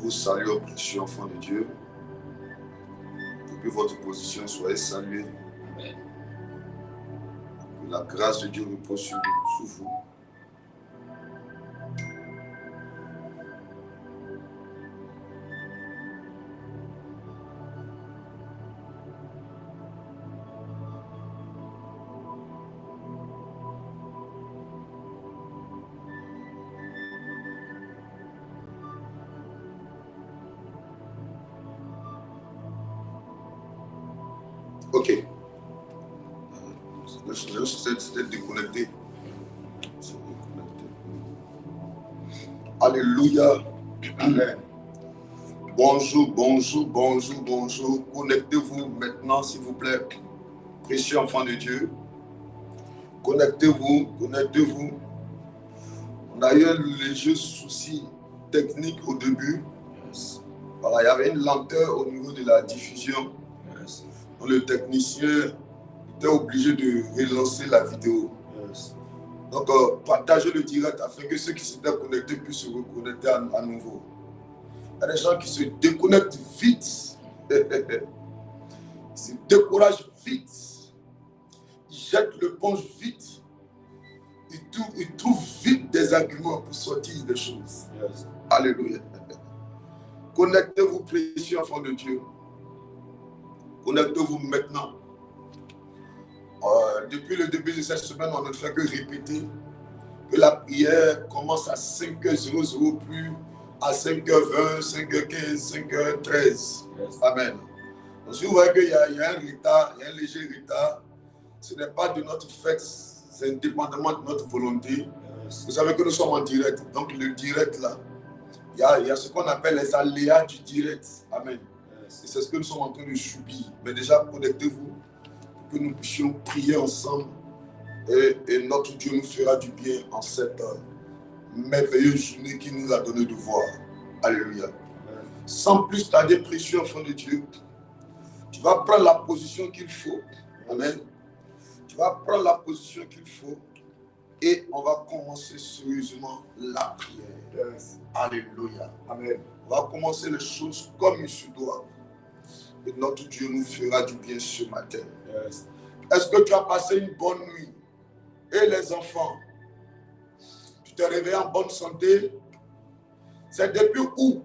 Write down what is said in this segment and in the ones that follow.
vous saluons, précieux enfants de Dieu. Depuis votre position, soyez salués. Amen. Que la grâce de Dieu repose sur vous. Ok. C'était déconnecté. Alléluia. Amen. Bonjour, bonjour, bonjour, bonjour. Connectez-vous maintenant, s'il vous plaît. Précieux enfants de Dieu. Connectez-vous, connectez-vous. On a eu un léger souci technique au début. Yes. Voilà, il y avait une lenteur au niveau de la diffusion. Yes. Donc le technicien était obligé de relancer la vidéo. Yes. Donc, partagez le direct afin que ceux qui s'étaient connectés puissent se reconnecter à nouveau. Il y a des gens qui se déconnectent vite. Ils se découragent vite. Ils jettent l'éponge vite. Ils trouvent vite des arguments pour sortir des choses. Yes. Alléluia. Connectez-vous, précieux enfants de Dieu. Connectez-vous maintenant. Depuis le début de cette semaine, on ne fait que répéter que la prière commence à 5h00 plus à 5h20, 5h15, 5h13. Yes. Amen. Donc si vous voyez qu'il y a un retard, il y a un léger retard, ce n'est pas de notre fait, c'est indépendamment de notre volonté. Yes. Vous savez que nous sommes en direct. Donc le direct là, il y a ce qu'on appelle les aléas du direct. Amen. Yes. Et c'est ce que nous sommes en train de subir. Mais déjà, connectez-vous pour que nous puissions prier ensemble. Et notre Dieu nous fera du bien en cette merveilleuse journée qu'il nous a donné de voir. Alléluia. Amen. Sans plus tarder, précieux enfant de Dieu, tu vas prendre la position qu'il faut. Amen. Tu vas prendre la position qu'il faut et on va commencer sérieusement la prière. Yes. Alléluia. Amen. On va commencer les choses comme il se doit. Et notre Dieu nous fera du bien ce matin. Yes. Est-ce que tu as passé une bonne nuit? Et les enfants, tu t'es réveillé en bonne santé? C'est depuis où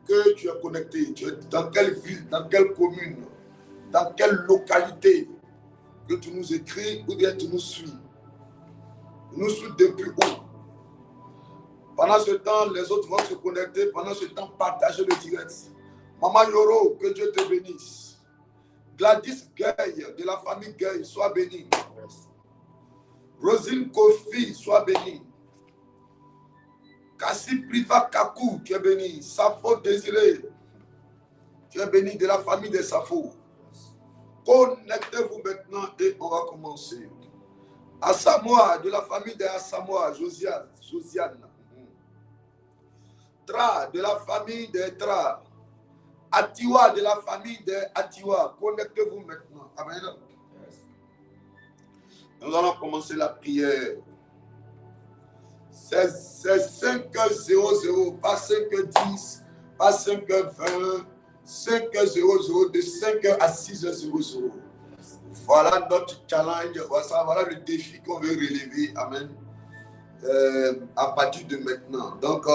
que tu es connecté? Tu es dans quelle ville, dans quelle commune, dans quelle localité que tu nous écris ou bien tu nous suis? Tu nous suis depuis où? Pendant ce temps, les autres vont se connecter. Pendant ce temps, partagez le direct. Maman Yoro, que Dieu te bénisse. Gladys Gueye, de la famille Gueye, sois bénie. Yes. Rosine Kofi, sois bénie. Kassi Priva Kakou, tu es béni. Safo Désiré, tu es béni de la famille des Safo. Connectez-vous maintenant et on va commencer. Asamoah, de la famille des Asamoah, Josiane. Tra, de la famille des Tra. Atiwa, de la famille des Atiwa. Connectez-vous maintenant. Amen. Yes. Nous allons commencer la prière. C'est 5h00, pas 5h10, pas 5h20, 5h00, de 5h à 6h00. Voilà notre challenge, voilà le défi qu'on veut relever. Amen. À partir de maintenant. Donc,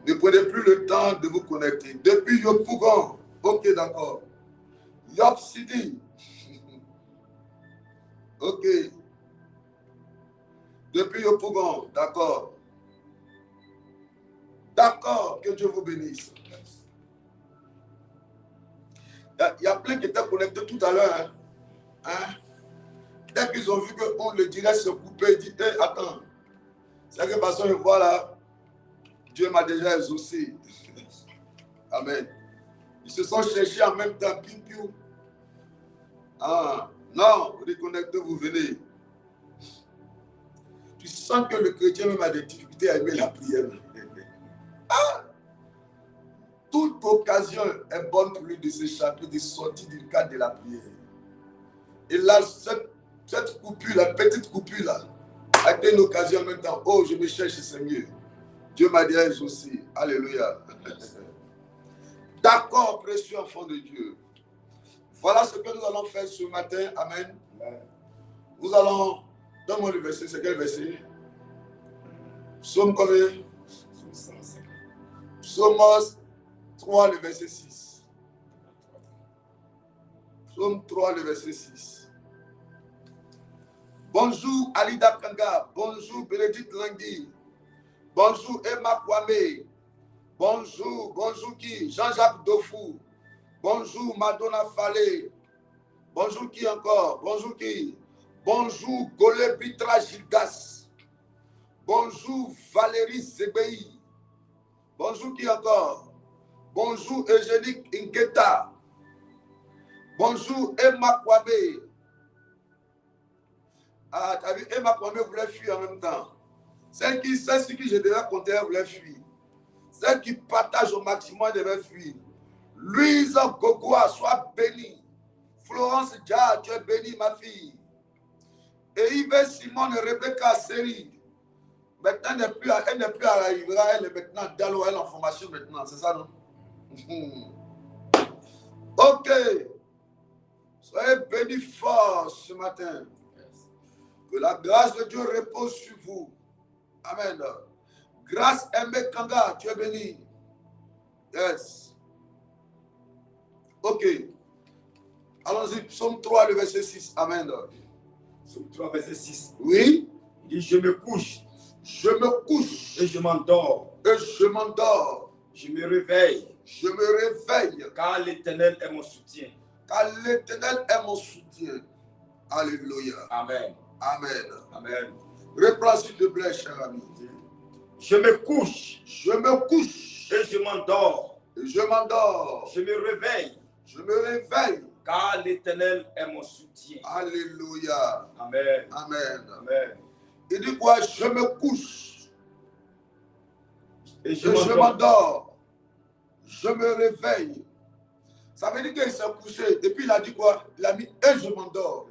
ne prenez plus le temps de vous connecter. Depuis Yopougon, ok, d'accord. Yop Sidi, ok. Depuis Yopougon, d'accord. D'accord, que Dieu vous bénisse. Il y a plein qui étaient connectés tout à l'heure. Hein? Dès qu'ils ont vu qu'on le dirait se couper, ils disent hey, attends, c'est que parce que je vois là, Dieu m'a déjà exaucé. Amen. Ils se sont cherchés en même temps. Piu, piu. Ah, non, reconnectez-vous, venez. Tu sens que le chrétien même a des difficultés à aimer la prière. Ah, toute occasion est bonne pour lui de s'échapper, de sortir du cadre de la prière. Et là, cette coupure, la petite coupure là, a été une occasion en même temps. Oh, je me cherche, Seigneur. Dieu m'a dit aussi. Alléluia. D'accord, précieux enfant de Dieu. Voilà ce que nous allons faire ce matin. Amen. Nous allons... Donne-moi le verset. C'est quel verset? Psaume combien? Psaume 3, le verset 6. Psaume 3, le verset 6. Bonjour Alida Kanga. Bonjour Bénédicte Langui. Bonjour Emma Kwame. Bonjour qui? Jean-Jacques Dofou. Bonjour Madonna Fallé. Bonjour qui encore? Bonjour qui? Bonjour Golé Bitra Gilgas. Bonjour Valérie Zebei. Bonjour qui encore? Bonjour Eugénie Inketa. Bonjour Emma Kwame. Ah, tu as vu, Emma Kwame voulait fuir en même temps. Celle qui je devais compter, elle voulait fuir. Celle qui partage au maximum, elle devait fuir. Louise Gogoa, sois bénie. Florence Dia, tu es bénie, ma fille. Et Yves Simone Rebecca Seri. Maintenant, elle n'est plus à la Ivra, elle est maintenant d'Alo, elle est en formation maintenant, c'est ça, non? Ok. Soyez bénis fort ce matin. Que la grâce de Dieu repose sur vous. Amen. Grâce Aimé Kanga, tu es béni. Yes. Ok. Allons-y, psaume 3, le verset 6. Amen. Psaume 3, verset 6. Oui. Il dit, je me couche. Je me couche. Et je m'endors. Et je m'endors. Je me réveille. Je me réveille. Car l'Éternel est mon soutien. Car l'Éternel est mon soutien. Alléluia. Amen. Amen. Amen. Reprends s'il te plaît, cher ami. Je me couche. Je me couche. Et je m'endors. Et je m'endors. Je me réveille. Je me réveille. Car l'Éternel est mon soutien. Alléluia. Amen. Amen. Amen. Il dit quoi? Je me couche. Et je m'endors. Je me réveille. Ça veut dire qu'il s'est couché. Et puis il a dit quoi? Il a mis et je m'endors.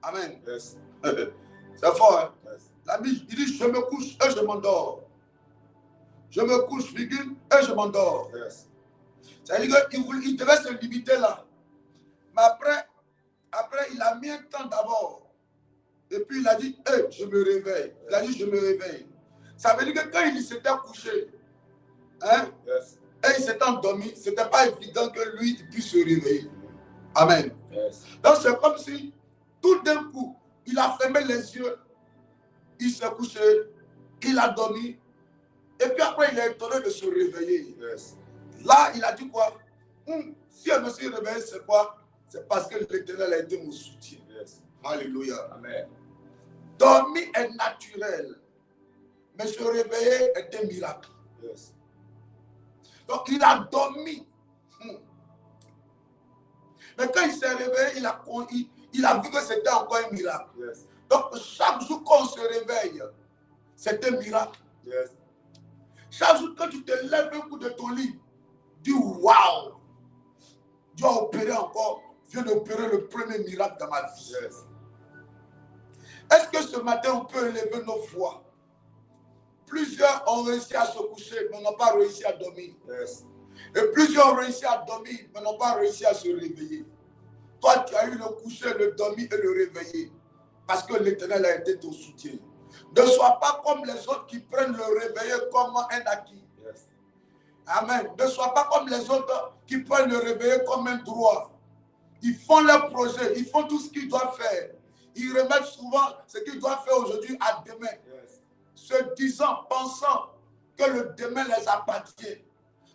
Amen. Yes. C'est fort, hein? Yes. Il dit je me couche et je m'endors. Je me couche, virgule, et je m'endors. Yes. Ça veut dire qu'il devait se limiter là. Mais après, il a mis un temps d'abord. Et puis il a dit, je me réveille. Il a dit, je me réveille. Ça veut dire que quand il s'était couché, hein, yes. Et il s'était endormi, ce n'était pas évident que lui il puisse se réveiller. Amen. Yes. Donc c'est comme si, tout d'un coup, il a fermé les yeux, il s'est couché, il a dormi, et puis après il est étonné de se réveiller. Yes. Là, il a dit quoi? Si je me suis réveillé, c'est quoi? C'est parce que l'Éternel a été mon soutien. Yes. Alléluia. Amen. Dormir est naturel, mais se réveiller est un miracle. Yes. Donc il a dormi. Mais quand il s'est réveillé, il a vu que c'était encore un miracle. Yes. Donc chaque jour qu'on se réveille, c'est un miracle. Yes. Chaque jour quand tu te lèves un coup de ton lit, dis waouh, Dieu a opéré encore, vient d'opérer le premier miracle dans ma vie. Yes. Est-ce que ce matin on peut élever nos voix? Plusieurs ont réussi à se coucher, mais n'ont pas réussi à dormir. Yes. Et plusieurs ont réussi à dormir, mais n'ont pas réussi à se réveiller. Toi, tu as eu le coucher, le dormir et le réveiller. Parce que l'Éternel a été ton soutien. Ne sois pas comme les autres qui prennent le réveiller comme un acquis. Yes. Amen. Ne sois pas comme les autres qui prennent le réveiller comme un droit. Ils font leur projet, ils font tout ce qu'ils doivent faire. Ils remettent souvent ce qu'ils doivent faire aujourd'hui à demain. Yes. Se disant, pensant que le demain les appartient.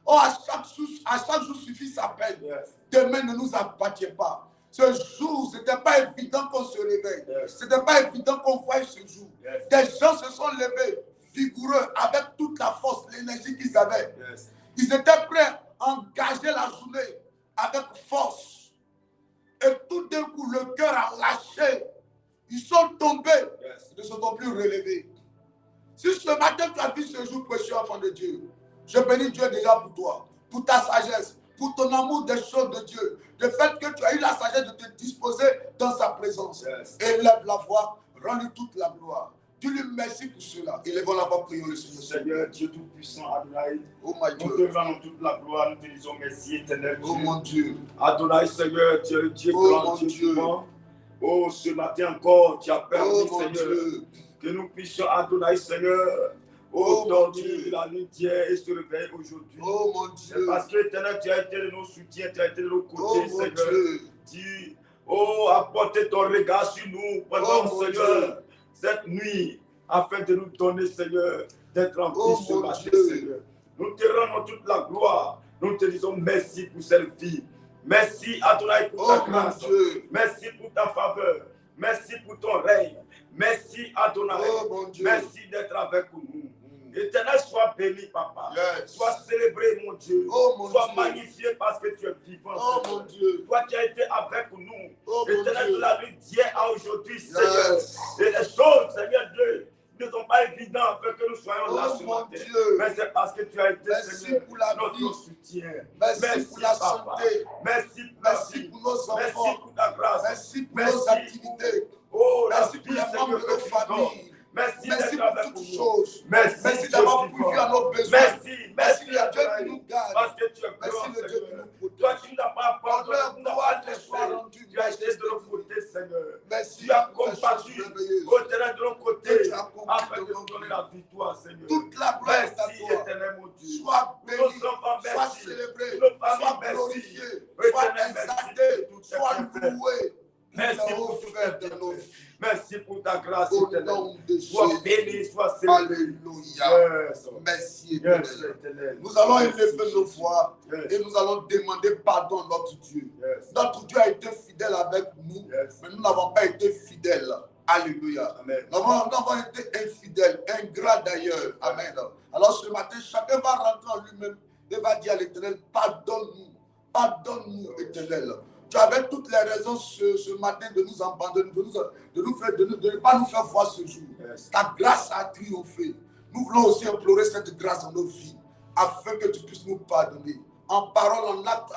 Oh, à chaque jour suffit sa peine. Yes. Demain ne nous appartient pas. Ce jour, ce n'était pas évident qu'on se réveille. Yes. Ce n'était pas évident qu'on voie ce jour. Yes. Des gens se sont levés, vigoureux, avec toute la force, l'énergie qu'ils avaient. Yes. Ils étaient prêts à engager la journée avec force. Et tout d'un coup, le cœur a lâché. Ils sont tombés. Yes. Ils ne se sont plus relevés. Si ce matin tu as vu ce jour précieux, enfant de Dieu, je bénis Dieu déjà pour toi, pour ta sagesse, pour ton amour des choses de Dieu, le fait que tu as eu la sagesse de te disposer dans sa présence. Yes. Élève la voix, rends-lui toute la gloire. Dis-lui merci pour cela. Élevons la voix, prions le Seigneur. Seigneur Dieu Tout-Puissant, Adonai, Oh my nous te Dieu. rendons toute la gloire, nous te disons merci, éternel Oh Dieu. mon Dieu. Adonai, Seigneur, Dieu Oh grand, mon Dieu Dieu. vivant. Oh, ce matin encore, tu as permis, Oh mon Seigneur, Dieu. que nous puissions, Adonai, Seigneur, Oh, mon dormir Dieu. de la nuit d'hier et se réveiller aujourd'hui. Oh mon C'est Dieu. parce que, éternel, tu as été de nos soutiens, tu as été de nos Oh côtés, mon Seigneur. Dieu. Tu, apporte ton regard sur nous pendant, Oh, mon Seigneur, Dieu. cette nuit, afin de nous donner, Seigneur, d'être en Oh, vie ce mon matin, Dieu. Seigneur. Nous te rendons toute la gloire. Nous te disons merci pour cette vie. Merci, Adonai, pour ta Oh mon grâce. Dieu. Merci pour ta faveur. Merci pour ton règne. Merci, Adonai. Oh mon Dieu. Merci d'être avec nous. Éternel, sois béni, Papa. Yes. Sois célébré, mon Dieu. Oh mon Sois Dieu. magnifié parce que tu es vivant. Oh Seigneur. mon Dieu. Toi qui as été avec nous. Oh mon Éternel, Dieu. de la nuit d'hier à aujourd'hui, Seigneur. Yes. Et les choses, Seigneur Dieu, ne sont pas évidentes afin que nous soyons là Oh ce mon matin. Dieu. Mais c'est parce que tu as été, Merci Seigneur, pour la notre vie. soutien. Merci pour la Papa. santé. Merci pour la Merci vie. pour nos Merci enfants. pour ta grâce. Merci pour Merci nos activités. Oh, la Merci vie, pour les membres Seigneur, de nos que tu donnes. familles. Merci Merci d'être pour avec toutes nous. choses. Merci, Merci Dieu d'avoir vivant. pourvu à nos besoins. Merci, Merci merci, le Dieu Adonai, qui nous garde. parce que tu es Merci grand, le Dieu qui Seigneur. nous protège. Toi qui n'as pas abandonné, Honneur, tu n'as gloire pas te laissé. soit rendue, Tu as été majesté de notre divine. côté, Seigneur. Merci Tu as pour tes combattu choses merveilleuses. au terrain de notre côté Que tu as accompli afin dans de nos nous donner vies. la victoire, Seigneur. Toute la gloire est à Merci, toi. éternel mon Dieu. Sois béni, Nos enfants, sois merci. célébré, Nos familles, sois merci. glorifié, sois Éternel, merci exalté, pour tout ce sois que tu as fait. loué. Merci Tu as pour tout offert ce que de tu nos as fait. vies. Merci pour ta grâce, Au éternelle. nom de Sois Jésus. béni, sois célébré. Alléluia. Yes. Merci Yes, éternel. éternel. Nous allons Merci, élever nos Jésus. voix Yes. et nous allons demander pardon à notre Dieu. Yes. Notre Dieu a été fidèle avec nous, Yes. mais nous n'avons pas été fidèles. Alléluia. Amen. Nous avons été infidèles, ingrats d'ailleurs. Amen. Alors ce matin, chacun va rentrer en lui-même et va dire à l'Éternel, pardonne-nous. Pardonne-nous, Éternel. Tu avais toutes les raisons ce matin de nous abandonner, de ne pas nous faire voir ce jour. Yes. Ta grâce a triomphé. Nous voulons aussi implorer cette grâce dans nos vies, afin que tu puisses nous pardonner. En parole, en acte,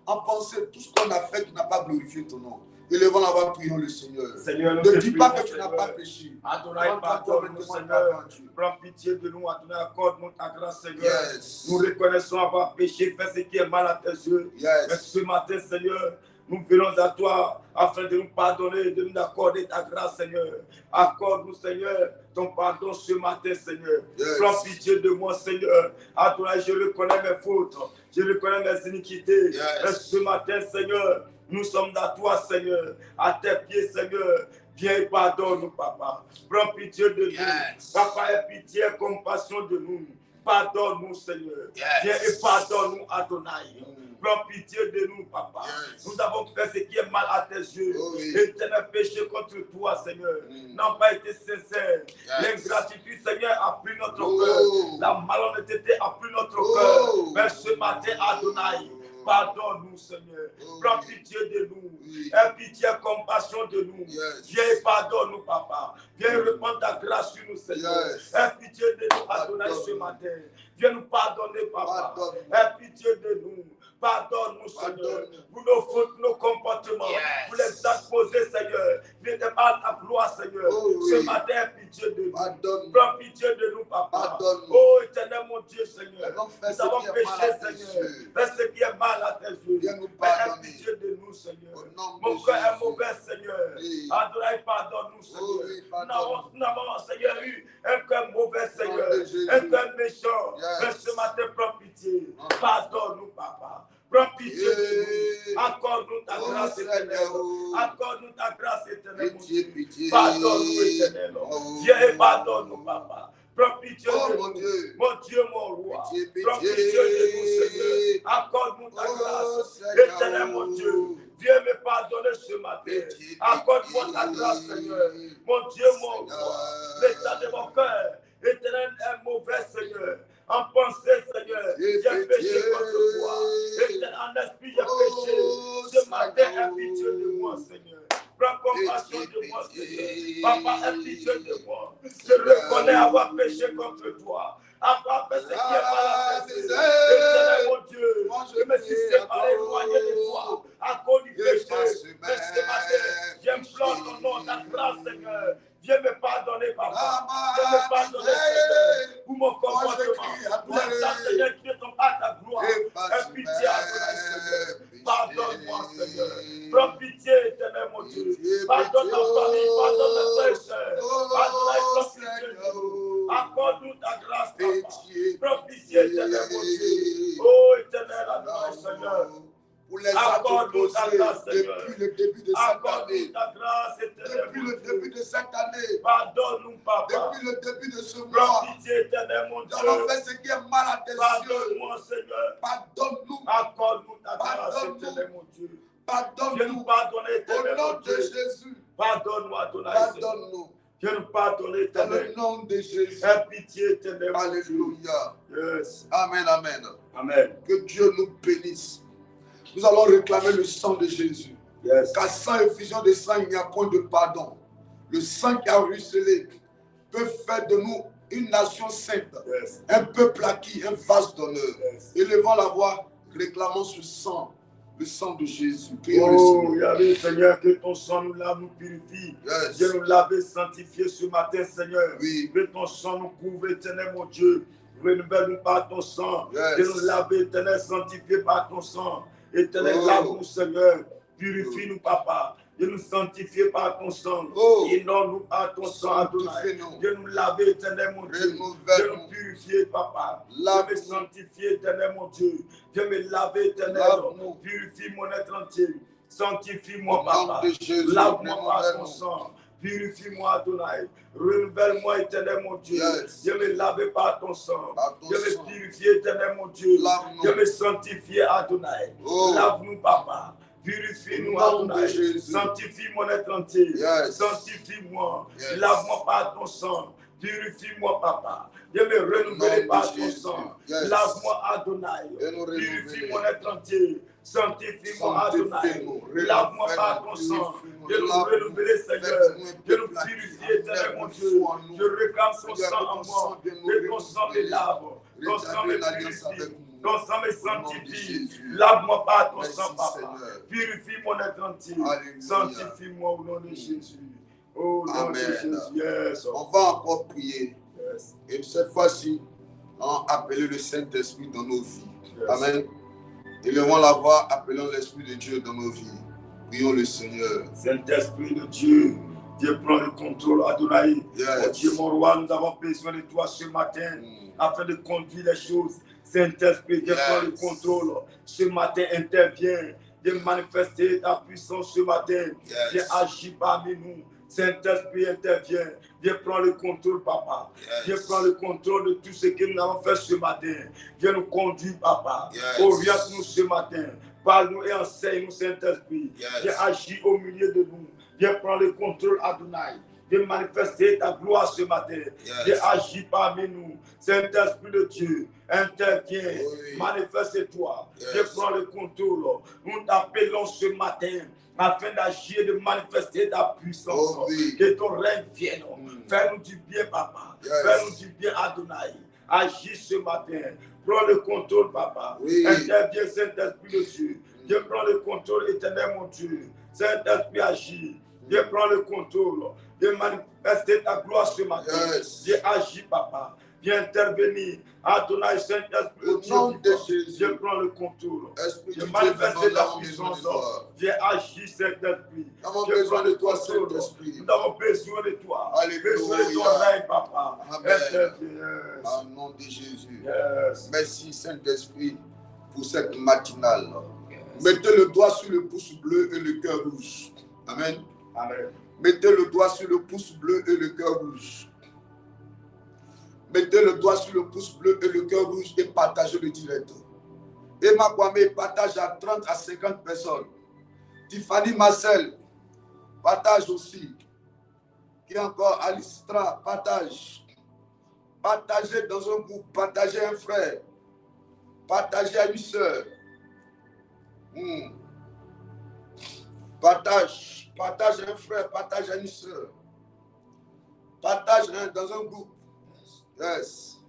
en pensée, tout ce qu'on a fait qui n'a pas glorifié ton nom. Élevons la voix, prions le Seigneur. Seigneur, nous Ne te dis pas prions, que tu n'as Seigneur. pas péché. Adonai, Rends-toi pardonne-nous, toi-même Seigneur. devant Dieu. Prends pitié de nous, Adonai, accorde-nous ta grâce, Seigneur. Yes. Nous reconnaissons avoir péché, fait ce qui est mal à tes yeux. Mais Yes. ce matin, Seigneur, nous venons à toi afin de nous pardonner, de nous accorder ta grâce, Seigneur. Accorde-nous, Seigneur, ton pardon ce matin, Seigneur. Yes. Prends pitié de moi, Seigneur. Adonai, je reconnais mes fautes. Je reconnais mes iniquités. Yes. Mais ce matin, Seigneur, nous sommes à toi, Seigneur. À tes pieds, Seigneur. Viens et pardonne-nous, Papa. Prends pitié de nous. Yes. Papa, aie pitié et compassion de nous. Pardonne-nous, Seigneur. Yes. Viens et pardonne-nous, Adonai. Prends pitié de nous, Papa. Yes. Nous avons fait ce qui est mal à tes yeux. Oh oui. Éternel péché contre toi, Seigneur. N'ont pas été sincères. Yes. L'ingratitude, Seigneur, a pris notre Oh. cœur. La malhonnêteté a pris notre Oh. cœur. Mais ce matin, Adonai, pardonne-nous, Seigneur. Oh Prends oui. pitié de nous. Oui. Aie pitié et compassion de nous. Yes. Viens et pardonne-nous, Papa. Viens répandre ta grâce sur nous, Seigneur. Yes. Aie pitié de nous, Adonai, ce Pardonne-nous. matin. Viens nous pardonner, Papa. Pardonne-nous. Aie pitié de nous. Pardonne-nous, Seigneur, Pardonne-nous. pour nos fautes, nos comportements, Yes. pour les actes posés, Seigneur. N'était pas la gloire, Seigneur. Oh oui. Ce matin, aie pitié de nous. Pardonne-nous. Prends pitié de nous, Papa. Pardonne-nous. Oh, éternel, mon Dieu, Seigneur. Nous avons fait Nous ce avons qui est péché, mal à tes Seigneur. yeux. Fais ce qui est mal à tes yeux. Viens nous Mais aie pardonner. pitié de nous, Seigneur. Au nom Mon de cœur est Jésus. mauvais, Seigneur. Oui. Adonai, pardonne-nous, Seigneur. Oh oui, Nous pardonne-nous. n'avons, Seigneur, eu un cœur mauvais, Seigneur. de Jésus. Un cœur méchant. Yes. Mais ce matin, prends pitié. Ah. Pardonne-nous, Papa. Prends pitié de nous. Yeah. Accorde-nous ta Oh, grâce éternelle. Seigneur. Accorde-nous ta grâce éternelle. mon Pitié, Dieu. pitié. Pardonne-nous, éternel. Oh. Viens et pardonne-nous, Papa. Prends pitié Oh, de mon nous. Dieu. Mon Dieu, mon roi. Pitié, Prends pitié. pitié de nous, Seigneur. Accorde-nous ta Oh, grâce. Seigneur. Éternel, mon Dieu. Viens me pardonner ce matin. Pitié, Accorde-moi ta pitié. grâce, Seigneur. Mon Dieu, mon roi. Seigneur. L'état de mon cœur. Éternel est mauvais, Seigneur. En pensée, Seigneur, Pitié, j'ai péché pitié. contre toi. Éternel, en esprit, j'ai Oh, péché. Ce matin, Seigneur. aie pitié de moi, Seigneur. Prends compassion de moi, Seigneur. Papa, aie pitié de moi. Je reconnais avoir péché contre toi. Avoir fait ce qui est mal à tes yeux. Éternel, mon Dieu, Moi, je me suis séparé, éloigné de toi à cause du péché. Mais ce matin, j'implore ton nom, ta grâce, Seigneur. Viens me pardonner, Papa. mon Dieu. Oh, éternel, Adonai, Seigneur. Pour les actes Accorde-nous ta posés grâce, Seigneur. depuis le début de cette Accorde-nous année. ta grâce, éternel, Depuis mon le Dieu. début de cette année. Pardonne-nous, Papa. Depuis le début de ce mois. Prends pitié, éternel, mon Nous avons Dieu. fait ce qui est mal à tes yeux. Pardonne-moi, Seigneur. Pardonne-nous. Accorde-nous ta grâce, Pardonne-nous. éternel, mon Dieu. Viens Pardonne-nous. nous pardonner, Au éternel, nom mon de Dieu. Jésus. Pardonne-moi, Adonai, Seigneur. Pardonne-nous. Viens nous pardonner, Dans le éternel. nom de Jésus. Aie pitié, éternel, mon Dieu. Alléluia. Yes. Amen, amen. Amen. Que Dieu nous bénisse. Nous allons réclamer le sang de Jésus. Yes. Car sans effusion de sang, il n'y a point de pardon. Le sang qui a ruisselé peut faire de nous une nation sainte, Yes. un peuple acquis, un vase d'honneur. Yes. Élevons la voix, réclamons ce sang, le sang de Jésus. Prions le Oh, Seigneur. Yahvé, Seigneur, que ton sang nous lave, nous purifie. Yes. Viens nous laver, sanctifier ce matin, Seigneur. Oui. Que ton sang nous couvre, éternel, mon Dieu. Renouvelle-nous par ton sang. Yes. Viens nous laver, éternel, sanctifier par ton sang. Éternel, Oh. lave-nous, Seigneur. Purifie-nous, Papa. Viens nous sanctifier par ton sang. Oh. Inonde-nous par ton sang, Adonai. Sanctifie-nous. Viens nous laver, éternel, mon Dieu. Viens Renouvelle-nous. nous purifier, Papa. Viens Lave-nous. me sanctifier, éternel, mon Dieu. Viens me laver, éternel. Lave-nous. Purifie mon être entier. Sanctifie-moi, Au nom Papa. de Jésus, Lave-moi par ton renouvelle-nous. sang. Purifie-moi, Adonai. Renouvelle-moi, éternel, mon Dieu. Yes. Viens me laver par ton sang. Par ton Viens sang. me purifier, éternel, mon Dieu. Lave-nous. Viens me sanctifier, Adonai. Oh. Lave-nous, Papa. Purifie-nous, Au nom de Adonai. Jésus. Sanctifie mon être entier. Yes. Sanctifie-moi. Yes. Lave-moi par ton sang. Purifie-moi, Papa. Viens me renouveler Au nom de par ton Jésus. sang. Yes. Lave-moi, Adonai. Viens nous Purifie renouveler. mon être entier. Sanctifie-moi, Adonai. Sanctifie-nous. Lave-moi par ton Purifie-nous. sang. Viens nous Lave-nous. renouveler, Seigneur. Faites-nous un Viens nous peuple acquis. purifier, éternel, mon Faites-nous Dieu. foi en nous. Je réclame ton Seigneur, sang que en ton sang moi. vienne nous Que ton sang me renouveler. lave. Ton sang me Rétablis l'alliance avec purifie. nous. Ton sang me Au nom de sanctifie. Jésus. Lave-moi par ton Merci, sang, Papa. Seigneur. Purifie mon être entier. Alléluia. Sanctifie-moi au nom de Jésus. Au nom de Amen. Jésus. Yes. On va encore prier. Yes. Et cette fois-ci, on va appeler le Saint-Esprit dans nos vies. Yes. Amen. Élevons la voix, appelons l'Esprit de Dieu dans nos vies. Prions le Seigneur. Saint-Esprit de Dieu, Dieu prend le contrôle, Adonai. Yes. Oh Dieu, mon roi, nous avons besoin de toi ce matin afin de conduire les choses. Saint-Esprit, Dieu Yes. prend le contrôle. Ce matin, intervient. Dieu manifester ta puissance ce matin. Yes. Dieu agit parmi nous. Saint-Esprit intervient. Dieu prend le contrôle, Papa. Yes. Dieu prend le contrôle de tout ce que nous avons fait ce matin. Viens nous conduire, Papa. Yes. Oriente-nous ce matin. Parle-nous et enseigne-nous, Saint-Esprit. Yes. Viens agir au milieu de nous. Viens prendre le contrôle, Adonai. Viens manifester ta gloire ce matin. Yes. Viens agir parmi nous. Saint-Esprit de Dieu, interviens. Oui. Manifeste-toi. Yes. Viens prendre le contrôle. Nous t'appelons ce matin afin d'agir et de manifester ta puissance. Oh oui. Que ton règne vienne. Fais-nous du bien, Papa. Yes. Fais-nous du bien, Adonai. Agis ce matin. Prends le contrôle, Papa. Oui. Interviens, Saint-Esprit de Dieu. Dieu prend le contrôle, éternel, mon Dieu. Saint-Esprit agit. Dieu prend le contrôle. Dieu manifeste ta gloire ce matin. Yes. Dieu agit, Papa. Viens intervenir. Adonai, Saint-Esprit, Au nom de Jésus. Dieu prend le contrôle. Esprit Dieu de Dieu, manifeste nous ta avons besoin de puissance. toi. Dieu agit, Saint-Esprit. Nous avons Dieu besoin prend de le toi, contrôle. Saint-Esprit. Nous avons besoin de toi. Alléluia. Besoin de ton règne, Papa. Amen. Interviens. Au nom de Jésus. Yes. Merci, Saint-Esprit, pour cette matinale. Mettez le doigt sur le pouce bleu et le cœur rouge. Amen. Amen. Mettez le doigt sur le pouce bleu et le cœur rouge. Mettez le doigt sur le pouce bleu et le cœur rouge et partagez le direct. Emma Kwame partage à 30 à 50 personnes. Tiffany Marcel partage aussi. Qui encore? Alistra partage. Partagez dans un groupe, partagez un frère. Partagez à une soeur. Partage un frère, partage à une soeur. Partage dans un groupe. Yes.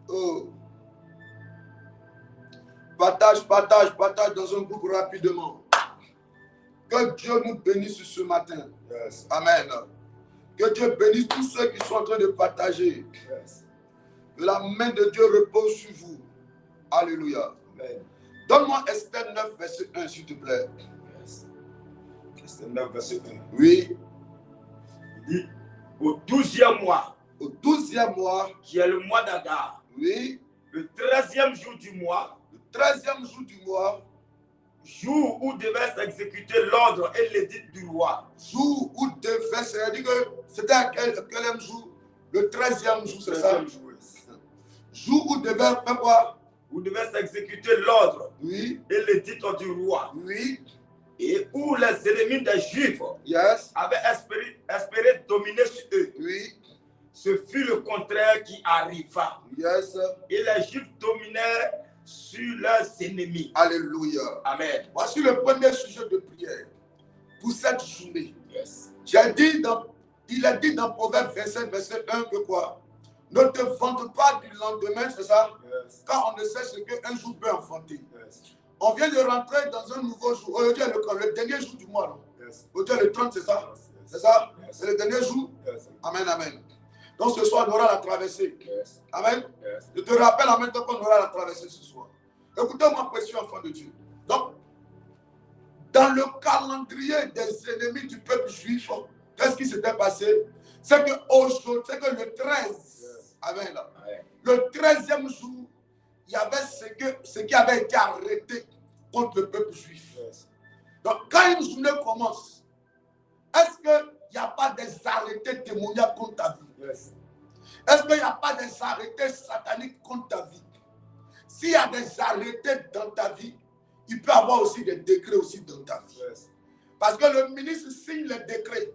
Oh. Partage dans un groupe rapidement. Que Dieu nous bénisse ce matin. Yes. Amen. Que Dieu bénisse tous ceux qui sont en train de partager. Yes. Que la main de Dieu repose sur vous. Alléluia. Amen. Donne-moi Esther 9, verset 1, s'il te plaît. Yes. Esther 9, verset 1. Oui. Il dit, au 12e mois, au 12e mois, qui est le mois d'Adar, oui, le 13e jour du mois, le 13e jour du mois, jour où devait s'exécuter l'ordre et l'édit du roi. jour où devait, c'est-à-dire que c'était à quel jour? Le 13e jour, c'est ça? Jour où devait faire quoi? Où devait s'exécuter l'ordre Oui, et l'édit du roi. oui, Et où les ennemis des Juifs yes, avaient espéré dominer sur eux. oui, Ce fut le contraire qui arriva. yes. Et les Juifs dominaient sur leurs ennemis. Alléluia. Amen. Voici le premier sujet de prière pour cette journée. Yes. Il a dit dans Proverbe 27, verset 1 que quoi? Ne te vante pas du lendemain, c'est ça? Yes. Car on ne sait ce qu'un jour peut enfanter. Yes. On vient de rentrer dans un nouveau jour. Aujourd'hui est le dernier jour du mois. Yes. Aujourd'hui est le 30, c'est ça? Yes. C'est ça? Yes. C'est le dernier jour? Yes. Amen, amen. Donc ce soir, on aura la traversée. Yes. Amen. Yes. Je te rappelle en même temps qu'on aura la traversée ce soir. Écoutez-moi, précieux enfant de Dieu. Donc, dans le calendrier des ennemis du peuple juif, qu'est-ce qui s'était passé? C'est que le 13, Yes. amen, là, Amen. le 13e jour, il y avait ce qui avait été arrêté contre le peuple juif. Yes. Donc, quand une journée commence, est-ce qu'il n'y a pas des arrêtés démoniaques contre ta vie? Yes. Est-ce qu'il n'y a pas des arrêtés sataniques contre ta vie? S'il y a des arrêtés dans ta vie, il peut y avoir aussi des décrets aussi dans ta vie. Yes. Parce que le ministre signe les décrets,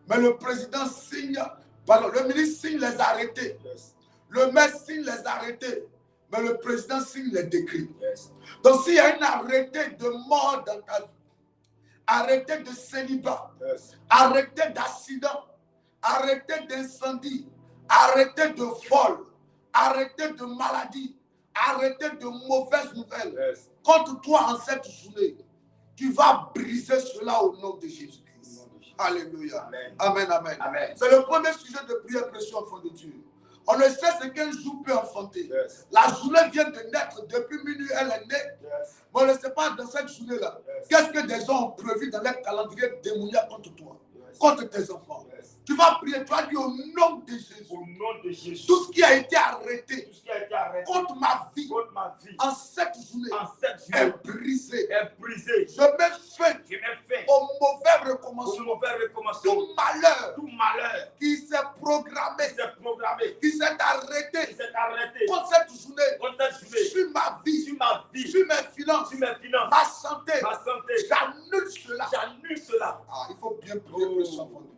mais le président signe, pardon, le ministre signe les arrêtés, Yes. le maire signe les arrêtés, mais le président signe les décrets. Yes. Donc s'il y a un arrêté de mort dans ta vie, arrêté de célibat, Yes. arrêté d'accident, arrêté d'incendie, arrêté de vol, arrêté de maladie, arrêté de mauvaises nouvelles, Yes. contre toi en cette journée, tu vas briser cela au nom de Jésus-Christ. Alléluia. Amen. Amen, amen. Amen. C'est le premier sujet de prière, précieux enfant de Dieu. On ne sait ce qu'un jour peut enfanter. Yes. La journée vient de naître, depuis minuit elle est née. Yes. Mais on ne sait pas dans cette journée-là, Yes. qu'est-ce que des gens ont prévu dans leur calendrier démoniaque contre toi, Yes. contre tes enfants. Yes. Tu vas prier, tu vas dire au nom de Jésus, Au nom de Jésus, tout ce qui a été arrêté tout ce qui a été arrêté contre ma vie contre ma vie en cette journée en cette est journée brisé. est brisé. Je mets fin Je mets fin au mauvais au recommencement, mauvais recommencement, tout malheur tout malheur qui s'est programmé, qui s'est programmé, qui s'est qui arrêté s'est arrêté contre cette journée, contre cette journée, sur ma vie, sur ma vie, sur mes finances, sur mes finances, ma santé. ma santé. J'annule cela. J'annule cela. Ah, il faut bien prier pour ce enfant de Dieu.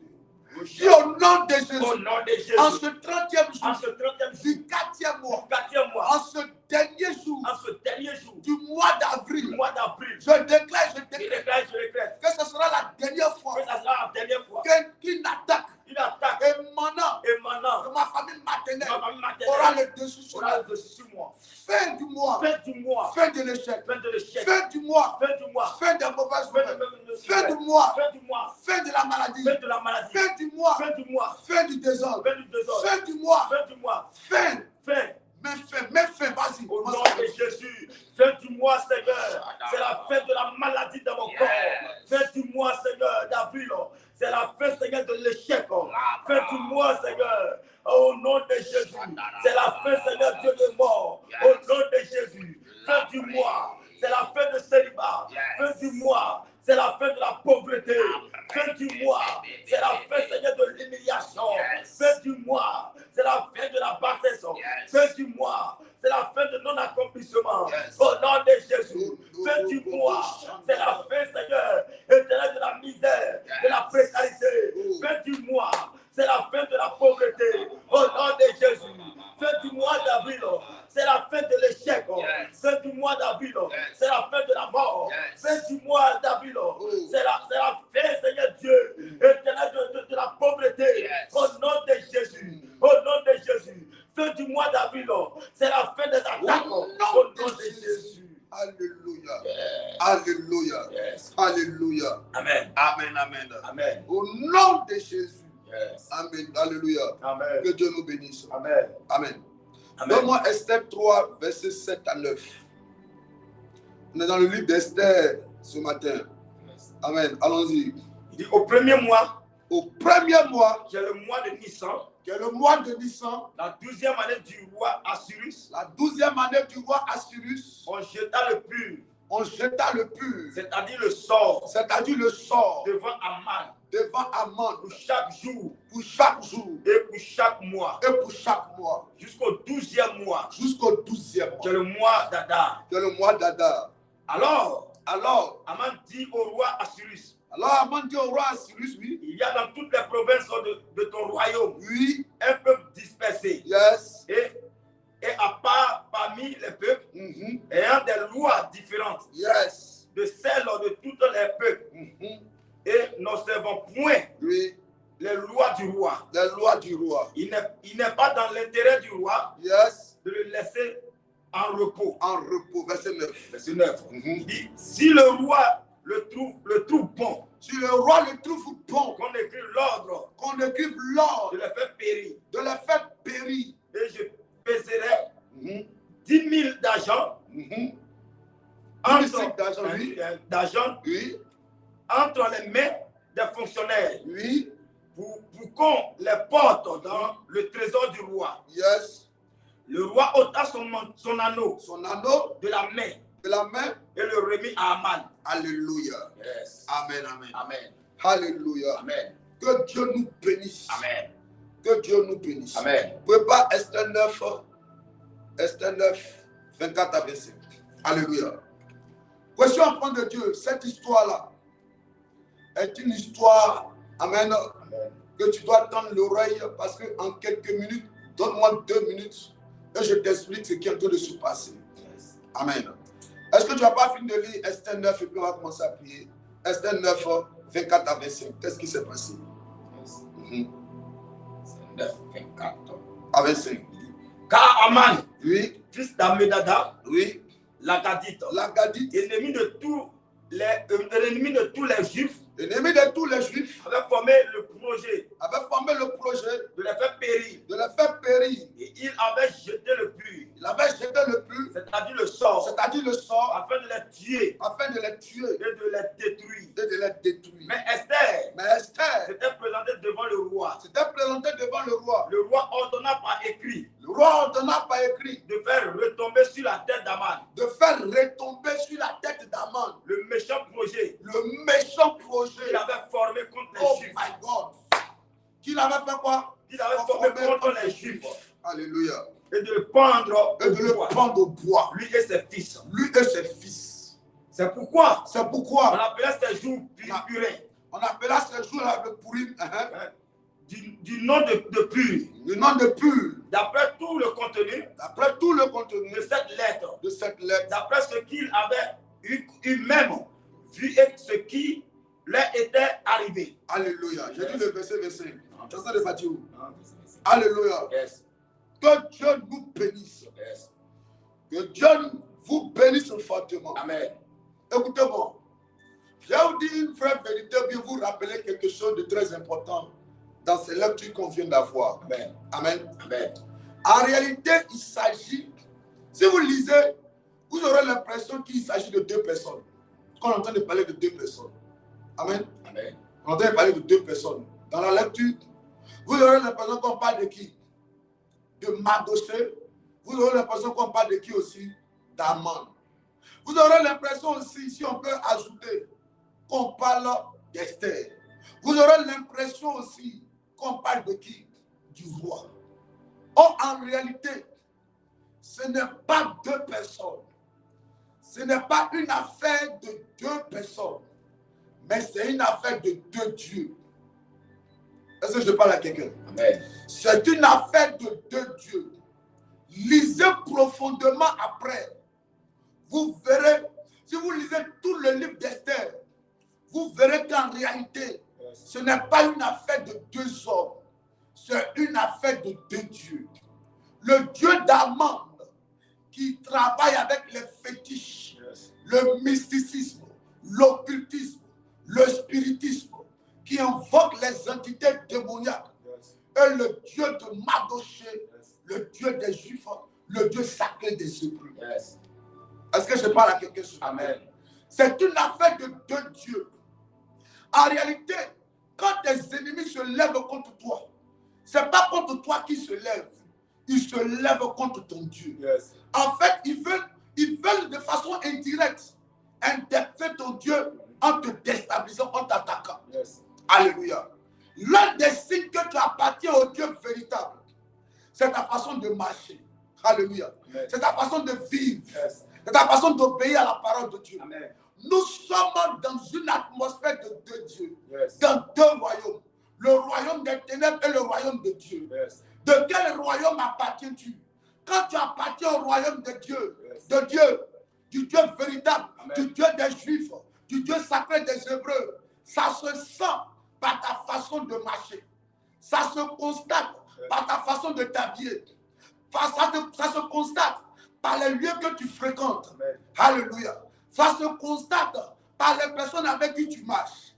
Au Dis au nom de Jésus, nom de Jésus, en ce 30e en jour ce 30e jour, du 4e mois, du 4e mois, en ce dernier jour en ce dernier jour du mois du d'avril, mois d'avril, je déclare je décrète que ce sera la dernière fois que ça sera la dernière fois qu'une attaque une attaque émanant émanant de ma famille maternelle ma famille aura maternelle le dessus sur aura la le dessus sur moi. fin du mois, Fin du mois, fin de l'échec, fin de l'échec, fin du mois, fin du mois, fin des mauvaises fin nouvelles, de fin du mois, fin du mois, fin de la maladie, fin de la maladie, fin du mois, fin du mois, fin du désordre, fin du désordre, fin du mois, fin du mois, fin, fin. mais fin, vas-y. Au nom de Jésus, fin du mois, Seigneur, c'est la fin de la maladie dans mon corps. Fin du mois, Seigneur, d'avril, c'est la fin, Seigneur, de l'échec. Fin du mois, Seigneur, au nom de Jésus, c'est la fin, Seigneur, Dieu de mort. Au nom de Jésus, fin du mois, c'est la fin de célibat. Fin du mois, c'est la fin de la pauvreté. Fin du mois, c'est la fin, Seigneur, de l'humiliation. Fin du mois, c'est la fin de la bassesse. Fin du mois, c'est la fin de non-accomplissement. Au nom de Jésus, fin du mois, c'est la fin, Seigneur, éternelle de la misère, de la précarité. Fin du mois, c'est la fin de la pauvreté. Au nom de Jésus, fin du mois d'avril, c'est la fin de l'échec. Fin du mois d'avril, c'est la fin de la mort. Fin du mois d'avril, c'est la fin, Seigneur Dieu, éternelle de la pauvreté. Au nom de Jésus, au nom de Jésus. Fin du mois d'avril, c'est la fin des attaques. Au nom de Jésus. Alléluia. Yes. Alléluia. Yes. Alléluia. Amen. Amen, amen. Amen. Au nom de Jésus. Yes. Amen. Alléluia. Amen. Que Dieu nous bénisse. Amen. Amen. Amen. Donne-moi Esther 3, versets 7 à 9. On est dans le livre d'Esther ce matin. Yes. Amen. Allons-y. Il dit au premier mois, au premier mois, qui est le mois de Nissan, qui est le mois de Nissan, la 12e année du roi Assyrus, la 12e année du roi Assyrus, on jeta le pur, on jeta le pur, c'est-à-dire le sort, c'est-à-dire le sort, devant Aman, devant Aman, pour chaque jour pour chaque jour et pour chaque mois, et pour chaque mois, jusqu'au 12e mois, jusqu'au 12e qui est mois, le mois d'Adar. qui est le mois d'Adar. Alors, Aman dit au roi Assyrus, dit au roi Assyrus, oui, il y a dans toutes les provinces de ton royaume oui, un peuple dispersé. yes, Et à part parmi les peuples, ayant des lois différentes yes, de celles de tous les peuples, et n'observant point oui, les lois du roi. les lois du roi. Il n'est pas dans l'intérêt du roi Yes, de le laisser en repos. en repos, verset 9. Verset 9. Il dit, si le roi le trouve bon, Si le roi le trouve bon, qu'on écrive l'ordre qu'on écrive l'ordre de les faire périr, de les faire périr, et je pèserai 10 000 d'argent d'argent oui, entre les mains des fonctionnaires, oui, pour qu'on les porte dans le trésor du roi. yes, Le roi ôta son anneau son anneau de la main de la main. et le remit à Aman. Alléluia. Yes. Amen, amen. Amen. Alléluia. Amen. Que Dieu nous bénisse. Amen. Que Dieu nous bénisse. Amen. Vous pouvez pas Esther 9, 24 à 25. Alléluia. Question enfant de Dieu, cette histoire-là est une histoire, amen, que tu dois tendre l'oreille parce qu'en quelques minutes, donne-moi 2 minutes et je t'explique ce qui est en train de se passer. Yes. Amen. Est-ce que tu n'as pas fini de lire Esther 9 et puis on va commencer à prier? Esther 9, 24 à 25. Qu'est-ce qui s'est passé? Yes. 9, 24. À 25. Car Aman, Oui, fils d'Amedada, oui. l'Agadite, L'Agadite, ennemi de tous les Juifs, l'ennemi de tous les Juifs, avait formé le projet avait formé le projet de les faire périr. de les faire périr. Et il avait jeté le pur, Il avait jeté le pur, c'est-à-dire le sort, c'est-à-dire le sort, afin de les tuer afin de les tuer et de les détruire. et de les détruire. Mais Esther Mais Esther s'était présentée devant le roi. s'était présentée devant le roi. Le roi ordonna par écrit Le roi ordonna par écrit de faire retomber sur la tête d'Aman de faire retomber sur la tête d'Aman le méchant projet le méchant projet. qu'il avait formé contre les Oh Juifs. my God. Qu'il avait fait quoi? Il avait formé contre les Juifs. Alléluia. Et de le pendre Et de le bois, prendre au bois. lui et ses fils. Lui et ses fils. C'est pourquoi C'est on pourquoi appelait ces jours purins. on appela ce jour-là de Purim. Du nom de pur. Le nom de pur. D'après tout le contenu D'après tout le contenu de cette lettre, de cette lettre. d'après ce qu'il avait eu même vu et ce qui leur était arrivé. Alléluia. J'ai dit le verset 25. Chanson de Mathieu. Alléluia. Yes. Que Dieu nous bénisse. Yes. Que Dieu vous bénisse fortement. Amen. Écoutez-moi. Je vais vous dire une vraie vérité, bien vous rappeler quelque chose de très important dans ces lectures qu'on vient d'avoir. Amen. Amen. Amen. En réalité, il s'agit, si vous lisez, vous aurez l'impression qu'il s'agit de 2 personnes. Qu'on est en train de parler de 2 personnes. Amen. Amen. On est en train de parler de 2 personnes. Dans la lecture, vous aurez l'impression qu'on parle de qui? De Mardochée. Vous aurez l'impression qu'on parle de qui aussi? d'Aman. Vous aurez l'impression aussi, si on peut ajouter, qu'on parle d'Esther. Vous aurez l'impression aussi qu'on parle de qui? Du roi. Or, en réalité, ce n'est pas 2 personnes. Ce n'est pas une affaire de 2 personnes, mais c'est une affaire de 2 dieux. Est-ce que je parle à quelqu'un? Amen. C'est une affaire de 2 dieux. Lisez profondément après. Vous verrez, si vous lisez tout le livre d'Esther, vous verrez qu'en réalité, ce n'est pas une affaire de 2 hommes, c'est une affaire de 2 dieux. Le Dieu d'Aman, qui travaille avec les fétiches, le mysticisme, l'occultisme, le spiritisme, qui invoque les entités démoniaques, et le Dieu de Mardochée, le Dieu des Juifs, le Dieu sacré des Hébreux. Est-ce que je parle à quelqu'un? Amen. C'est une affaire de 2 dieux. En réalité, quand tes ennemis se lèvent contre toi, ce n'est pas contre toi qu'ils se lèvent. Ils se lèvent contre ton Dieu. Yes. En fait, ils veulent de façon indirecte interpréter ton Dieu en te déstabilisant, en t'attaquant. Yes. Alléluia. L'un des signes que tu appartiens au Dieu véritable, c'est ta façon de marcher. Alléluia. C'est ta façon de vivre. Yes. C'est ta façon d'obéir à la parole de Dieu. Amen. Nous sommes dans une atmosphère de deux dieux, Yes. dans deux royaumes. Le royaume des ténèbres et le royaume de Dieu. Yes. De quel royaume appartiens-tu? Quand tu appartiens au royaume de Dieu, Yes. de Dieu, du Dieu véritable, Amen. du Dieu des Juifs, du Dieu sacré des Hébreux, ça se sent par ta façon de marcher. Ça se constate par ta façon de t'habiller. Ça se constate par les lieux que tu fréquentes. Amen. Alléluia. Ça se constate par les personnes avec qui tu marches.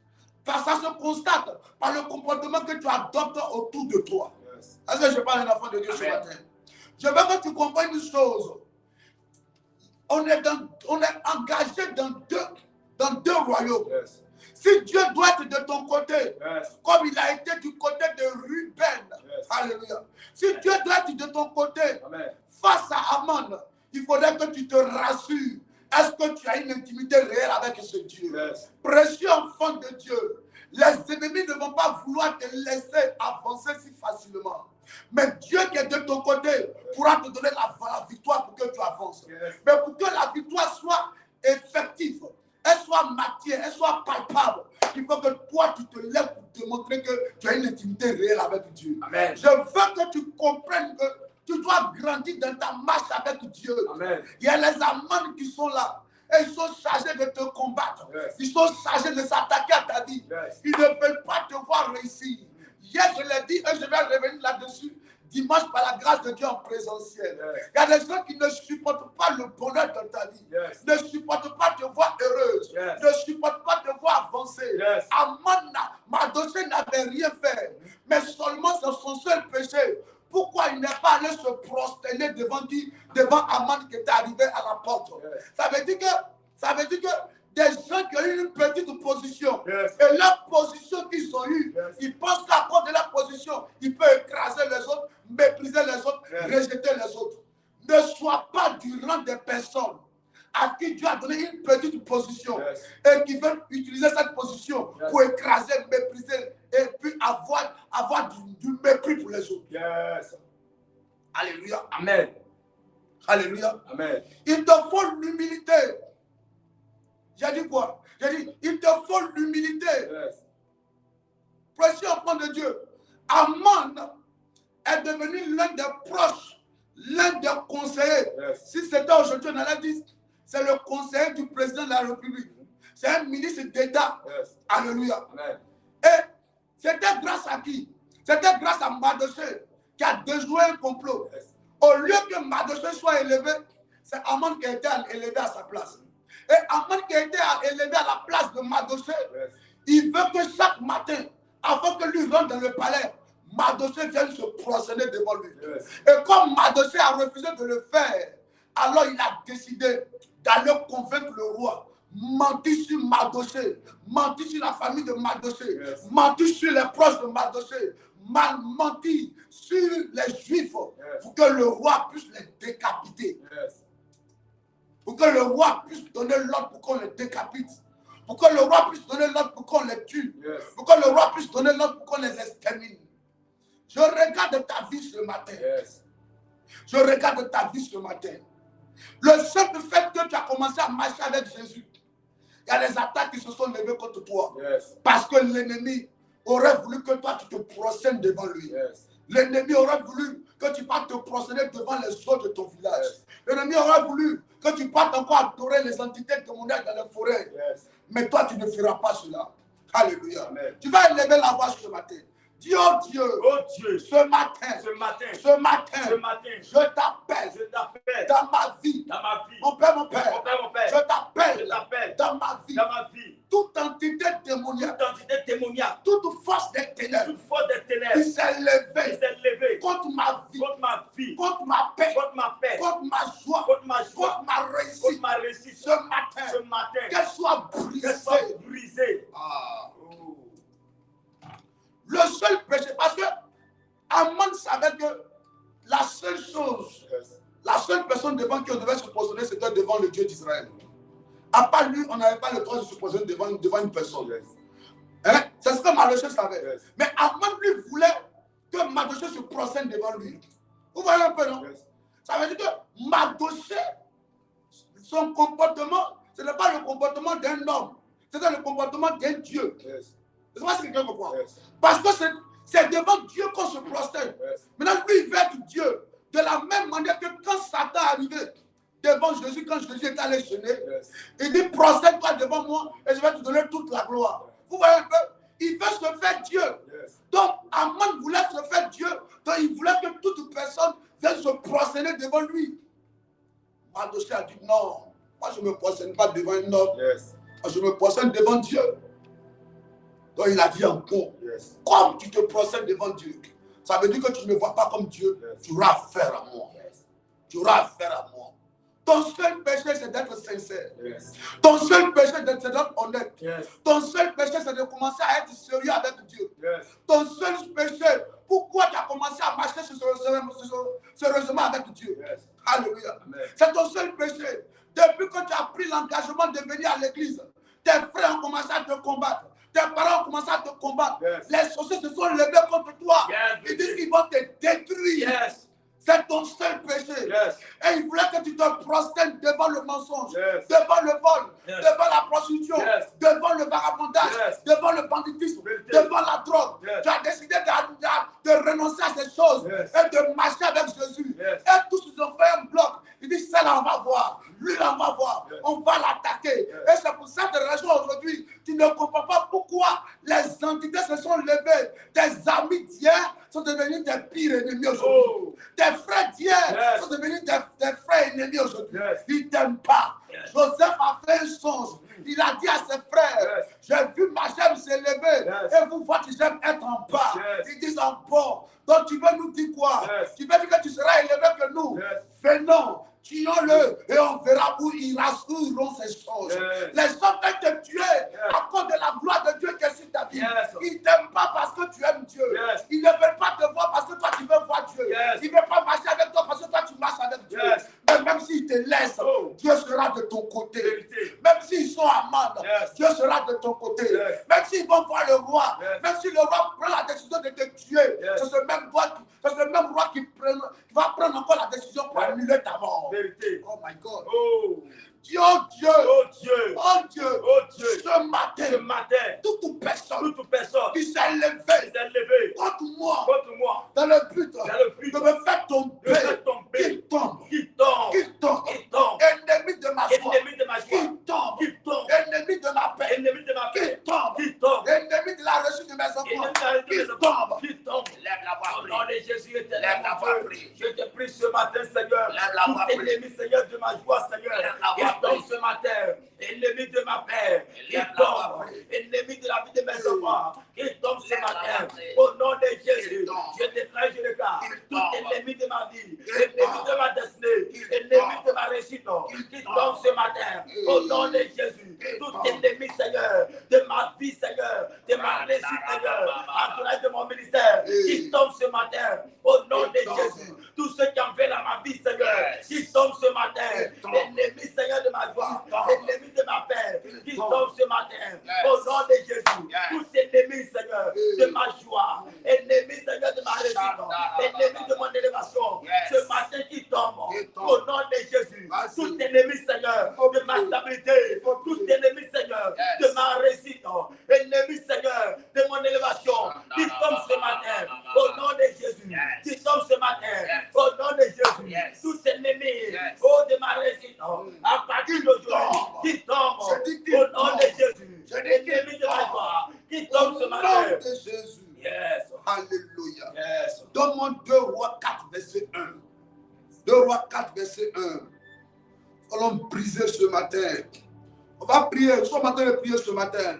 Ça se constate par le comportement que tu adoptes autour de toi. Yes. Est-ce que je parle d'un enfant de Dieu ce Amen. matin? Je veux que tu comprennes une chose. On est engagé dans deux royaumes. Yes. Si Dieu doit être de ton côté, Yes. comme il a été du côté de Ruben, Yes. alléluia. Si Dieu doit être de ton côté, Amen. face à Aman, il faudrait que tu te rassures. Est-ce que tu as une intimité réelle avec ce Dieu? Yes. Précieux enfant de Dieu, les ennemis ne vont pas vouloir te laisser avancer si facilement. Mais Dieu qui est de ton côté pourra te donner la victoire pour que tu avances. Yes. Mais pour que la victoire soit effective, elle soit matière, elle soit palpable, il faut que toi tu te lèves pour démontrer que tu as une intimité réelle avec Dieu. Amen. Je veux que tu comprennes que tu dois grandir dans ta marche avec Dieu. Amen. Il y a les amants qui sont là. Et ils sont chargés de te combattre. Yes. Ils sont chargés de s'attaquer à ta vie. Yes. Ils ne veulent pas te voir réussir. Hier, je l'ai dit et je vais revenir là-dessus. Dimanche, par la grâce de Dieu en présentiel. Yes. Il y a des gens qui ne supportent pas le bonheur dans ta vie. Yes. Ne supportent pas te voir heureuse. Yes. Ne supportent pas te voir avancer. Yes. Amman, Mardochée n'avait rien fait. Mais seulement c'est son seul péché. Pourquoi il n'est pas allé se prosterner devant Aman qui était arrivé à la porte? Yes. Ça veut dire que des gens qui ont eu une petite position, Yes. et la position qu'ils ont eue, Yes. ils pensent qu'à cause de la position, ils peuvent écraser les autres, mépriser les autres, Yes. rejeter les autres. Ne sois pas du rang des personnes à qui Dieu a donné une petite position, Yes. et qui veulent utiliser cette position Yes. pour écraser, mépriser et puis avoir du mépris pour les autres. Yes. Alléluia. Amen. Alléluia. Amen. Il te faut l'humilité. J'ai dit quoi? J'ai dit, il te faut l'humilité. Yes. Précieux enfant de Dieu. Aman est devenu l'un des proches, l'un des conseillers. Yes. Si c'était aujourd'hui, on allait dire, c'est le conseiller du président de la République. C'est un ministre d'État. Yes. Alléluia. Amen. Et c'était grâce à qui? C'était grâce à Mardochée qui a déjoué un complot. Yes. Au lieu que Mardochée soit élevé, c'est Aman qui a été élevé à sa place. Et Aman qui a été élevé à la place de Mardochée, Yes. il veut que chaque matin, avant que lui rentre dans le palais, Mardochée vienne se prosterner devant lui. Yes. Et comme Mardochée a refusé de le faire, alors il a décidé d'aller convaincre le roi. Mentir sur Mardochée, mentir sur la famille de Mardochée, Yes. mentir sur les proches de Mardochée, mentir sur les Juifs, Yes. pour que le roi puisse les décapiter. Yes. Pour que le roi puisse donner l'ordre pour qu'on les décapite. Pour que le roi puisse donner l'ordre pour qu'on les tue. Yes. Pour que le roi puisse donner l'ordre pour qu'on les extermine. Je regarde ta vie ce matin. Yes. Je regarde ta vie ce matin. Le simple fait que tu as commencé à marcher avec Jésus, il y a des attaques qui se sont levées contre toi. Yes. Parce que l'ennemi aurait voulu que toi tu te prosternes devant lui. Yes. L'ennemi aurait voulu que tu partes te prosterner devant les eaux de ton village. Yes. L'ennemi aurait voulu que tu partes encore adorer les entités démoniaques dans les forêts. Yes. Mais toi, tu ne feras pas cela. Alléluia. Amen. Tu vas élever la voix ce matin. Dis, oh Dieu, Oh Dieu, ce matin, ce matin, je t'appelle je t'appelle dans ma vie. dans ma vie. Mon Père, mon Père, Mon Père, je t'appelle je t'appelle dans ma vie. dans ma vie. Toute entité démoniaque, Toute entité démoniaque, toute force des ténèbres toute force des qui ténèbres, s'est qui levée s'est levée contre ma vie, contre ma vie, contre ma paix, contre ma paix, contre ma joie, contre ma joie, contre ma contre réussite. ma réussite. Ce matin, Ce matin, qu'elle soit qu'elle soit brisée. brisée. Ah. Oh. savait que la seule chose, la seule personne devant qui on devait se positionner, c'était devant le Dieu d'Israël. À part lui, on n'avait pas le droit de se positionner devant une personne. Hein? C'est ce que Mardochée savait. Mais Aman lui voulait que Mardochée se prosterne devant lui. Vous voyez un peu, non? Ça veut dire que Mardochée, son comportement, ce n'est pas le comportement d'un homme, c'est le comportement d'un Dieu. C'est pas ce que quelqu'un comprend. Parce que c'est devant Dieu qu'on se prosterne. Maintenant, lui, il veut être Dieu. De la même manière que quand Satan est arrivé devant Jésus, quand Jésus est allé jeûner, il dit, prosterne-toi devant moi et je vais te donner toute la gloire. Vous voyez un peu? Il veut se faire Dieu. Donc, Aman voulait se faire Dieu. Donc, il voulait que toute personne vienne se prosterner devant lui. Mardochée a dit, non, moi je ne me prosterne pas devant un homme. Je me prosterne devant Dieu. Donc, il a dit en bon, comme tu te prosternes devant Dieu, ça veut dire que tu ne me vois pas comme Dieu, tu auras affaire à moi. Tu auras affaire à moi. Ton seul péché, c'est d'être sincère. Ton seul péché, c'est d'être honnête. Ton seul péché, c'est de commencer à être sérieux avec Dieu. Ton seul péché, pourquoi tu as commencé à marcher sérieusement avec Dieu? Alléluia. C'est ton seul péché. Depuis que tu as pris l'engagement de venir à l'église, tes frères ont commencé à te combattre. Tes parents ont commencé à te combattre. Les sorciers se sont levés contre toi. Ils disent qu'ils vont te détruire. C'est ton seul péché. Et il voulait que tu te prosternes devant le mensonge, devant le vol, devant la prostitution, devant le vagabondage, devant le banditisme, devant la drogue. Tu as décidé de renoncer à ces choses et de marcher avec Jésus. Et tous ils ont fait un bloc. Il dit, celle-là, on va voir. Lui, on va voir. On va l'attaquer. Et c'est pour cette raison aujourd'hui, tu ne comprends pas pourquoi les entités se sont levées. Tes amis d'hier sont devenus tes pires ennemis aujourd'hui. Tes frères d'hier sont devenus tes frères ennemis aujourd'hui. Ils ne t'aiment pas. Joseph a fait un songe. Il a dit à ses frères, j'ai vu ma gemme s'élever et vous voici, j'aime être en bas. Ils disent en bas. Donc tu veux nous dire quoi? Tu veux dire que tu seras élevé que nous? Venons. Tuons-le et on verra où iront ces choses. Les gens veulent te tuer à cause de la gloire de Dieu qui est sur ta vie. Ils ne t'aiment pas parce que tu aimes Dieu. Ils ne veulent pas te voir parce que toi tu veux voir Dieu. Ils ne veulent pas marcher avec toi parce que toi tu marches avec Dieu. Mais même s'ils te laissent, Dieu sera de ton côté. Même s'ils sont amants, Dieu sera de ton côté. Même s'ils vont voir le roi, même si le roi prend la décision de te tuer, c'est ce même roi qui va prendre encore la décision pour annuler ta mort. Oh my God. Dieu, ce matin, toute personne qui s'est levée contre moi dans le but de me faire tomber, qu'il tombe, ennemi de ma joie, qu'il tombe, ennemi de ma paix, qu'il tombe, ennemi de la réussite de mes enfants, qu'il tombe. Lève la voix, au nom de Jésus, je te prie ce matin, Seigneur, tout ennemi, Seigneur, de ma joie, Seigneur, il tombe ce matin, ennemi de ma paix, il tombe, ennemi de la vie de mes enfants, il tombe ce matin, au nom de Jésus, je déclare, je regarde, tout ennemi de ma vie, ennemi de ma destinée, ennemi de ma réussite, qui tombe ce matin, au nom de Jésus, tout ennemi, Seigneur, de ma vie, Seigneur, de ma réussite, Seigneur, entourage de mon ministère, qui tombe ce matin, au nom de Jésus, tous ceux qui en veulent à ma vie, Seigneur, qui tombe ce matin, l'ennemi, Seigneur, de ma joie, l'ennemi de ma paix, qui tombe ce matin, au nom de Jésus, tous ennemis, Seigneur, de ma joie, ennemis, Seigneur, de ma réussite, ennemis de mon élévation, ce matin qui tombe, au nom de Jésus, tout ennemi, Seigneur, de ma stabilité, tout ennemi, Seigneur, de ma réussite, ennemi, Seigneur, de mon élévation, qui tombe ce matin, au nom de Jésus, qui tombe ce matin, au nom de Jésus, tout ennemi, oh, de ma réussite, à partir d'aujourd'hui, qui tombe, au nom de Jésus, ennemi de ma joie, qui tombe ce matin. Au nom de Jésus. Alléluia. Donne-moi 2 Rois 4, verset 1. 2 Rois 4, verset 1. Allons briser ce matin. On va prier. Nous sommes en train de prier ce matin.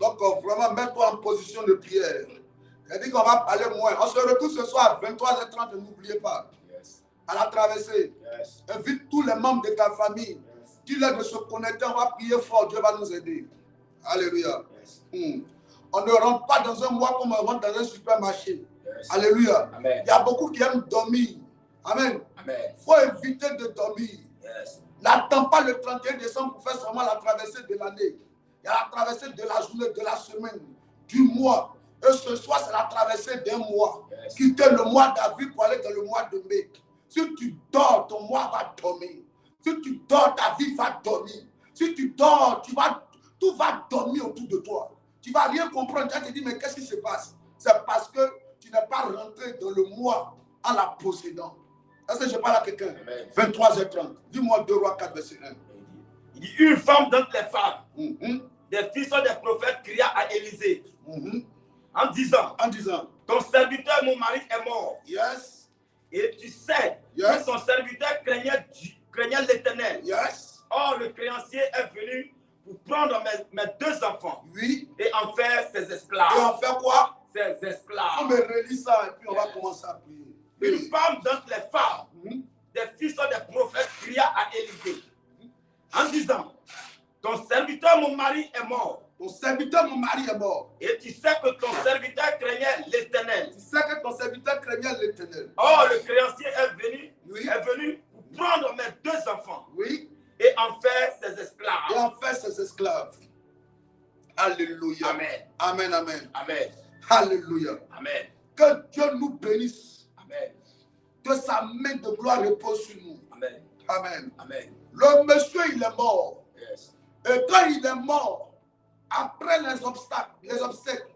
Donc, vraiment, mets-toi en position de prière. Il dit qu'on va parler moins. On se retrouve ce soir à 23h30, n'oubliez pas. À la traversée. Invite tous les membres de ta famille. Dis-leur de se connecter. On va prier fort. Dieu va nous aider. Alléluia. On ne rentre pas dans un mois comme on rentre dans un supermarché. Yes. Alléluia. Amen. Il y a beaucoup qui aiment dormir. Amen. Amen. Il faut éviter de dormir. Yes. N'attends pas le 31 décembre pour faire seulement la traversée de l'année. Il y a la traversée de la journée, de la semaine, du mois. Et ce soir, c'est la traversée d'un mois. Yes. Quitter le mois d'avril pour aller dans le mois de mai. Si tu dors, ton mois va dormir. Si tu dors, ta vie va dormir. Si tu dors, tout va dormir autour de toi. Tu ne vas rien comprendre. Tu vas te dire, mais qu'est-ce qui se passe? C'est parce que tu n'es pas rentré dans le mois en la possédant. Est-ce que je parle à quelqu'un? 23h30. Dis-moi 2 Rois 4, verset 1. Il dit, une femme d'entre les femmes, des fils des prophètes, cria à Élisée, en disant, ton serviteur, mon mari, est mort. Yes. Et tu sais Yes. que ton serviteur craignait l'Éternel. Yes. Or, le créancier est venu pour prendre mes 2 enfants, Oui. et en faire ses Et esclaves. on fait quoi? Ses On esclaves. me relit ça et puis on va commencer à prier. Une femme d'entre les femmes, des fils des prophètes, cria à Élisée, en disant, ton serviteur, mon mari, est mort. Ton serviteur, mon mari, est mort. Et tu sais que ton serviteur craignait l'Éternel. Tu sais que ton serviteur craignait l'Éternel. Or, le créancier est venu pour prendre mes 2 enfants, Oui. et en faire ses Et esclaves. en fait, ses esclaves. Alléluia. Amen. Amen, amen. Amen. Alléluia. Amen. Que Dieu nous bénisse. Amen. Que sa main de gloire repose sur nous. Amen. Amen. Amen. Le monsieur, il est mort. Yes. Et quand il est mort, après les obstacles, les obsèques,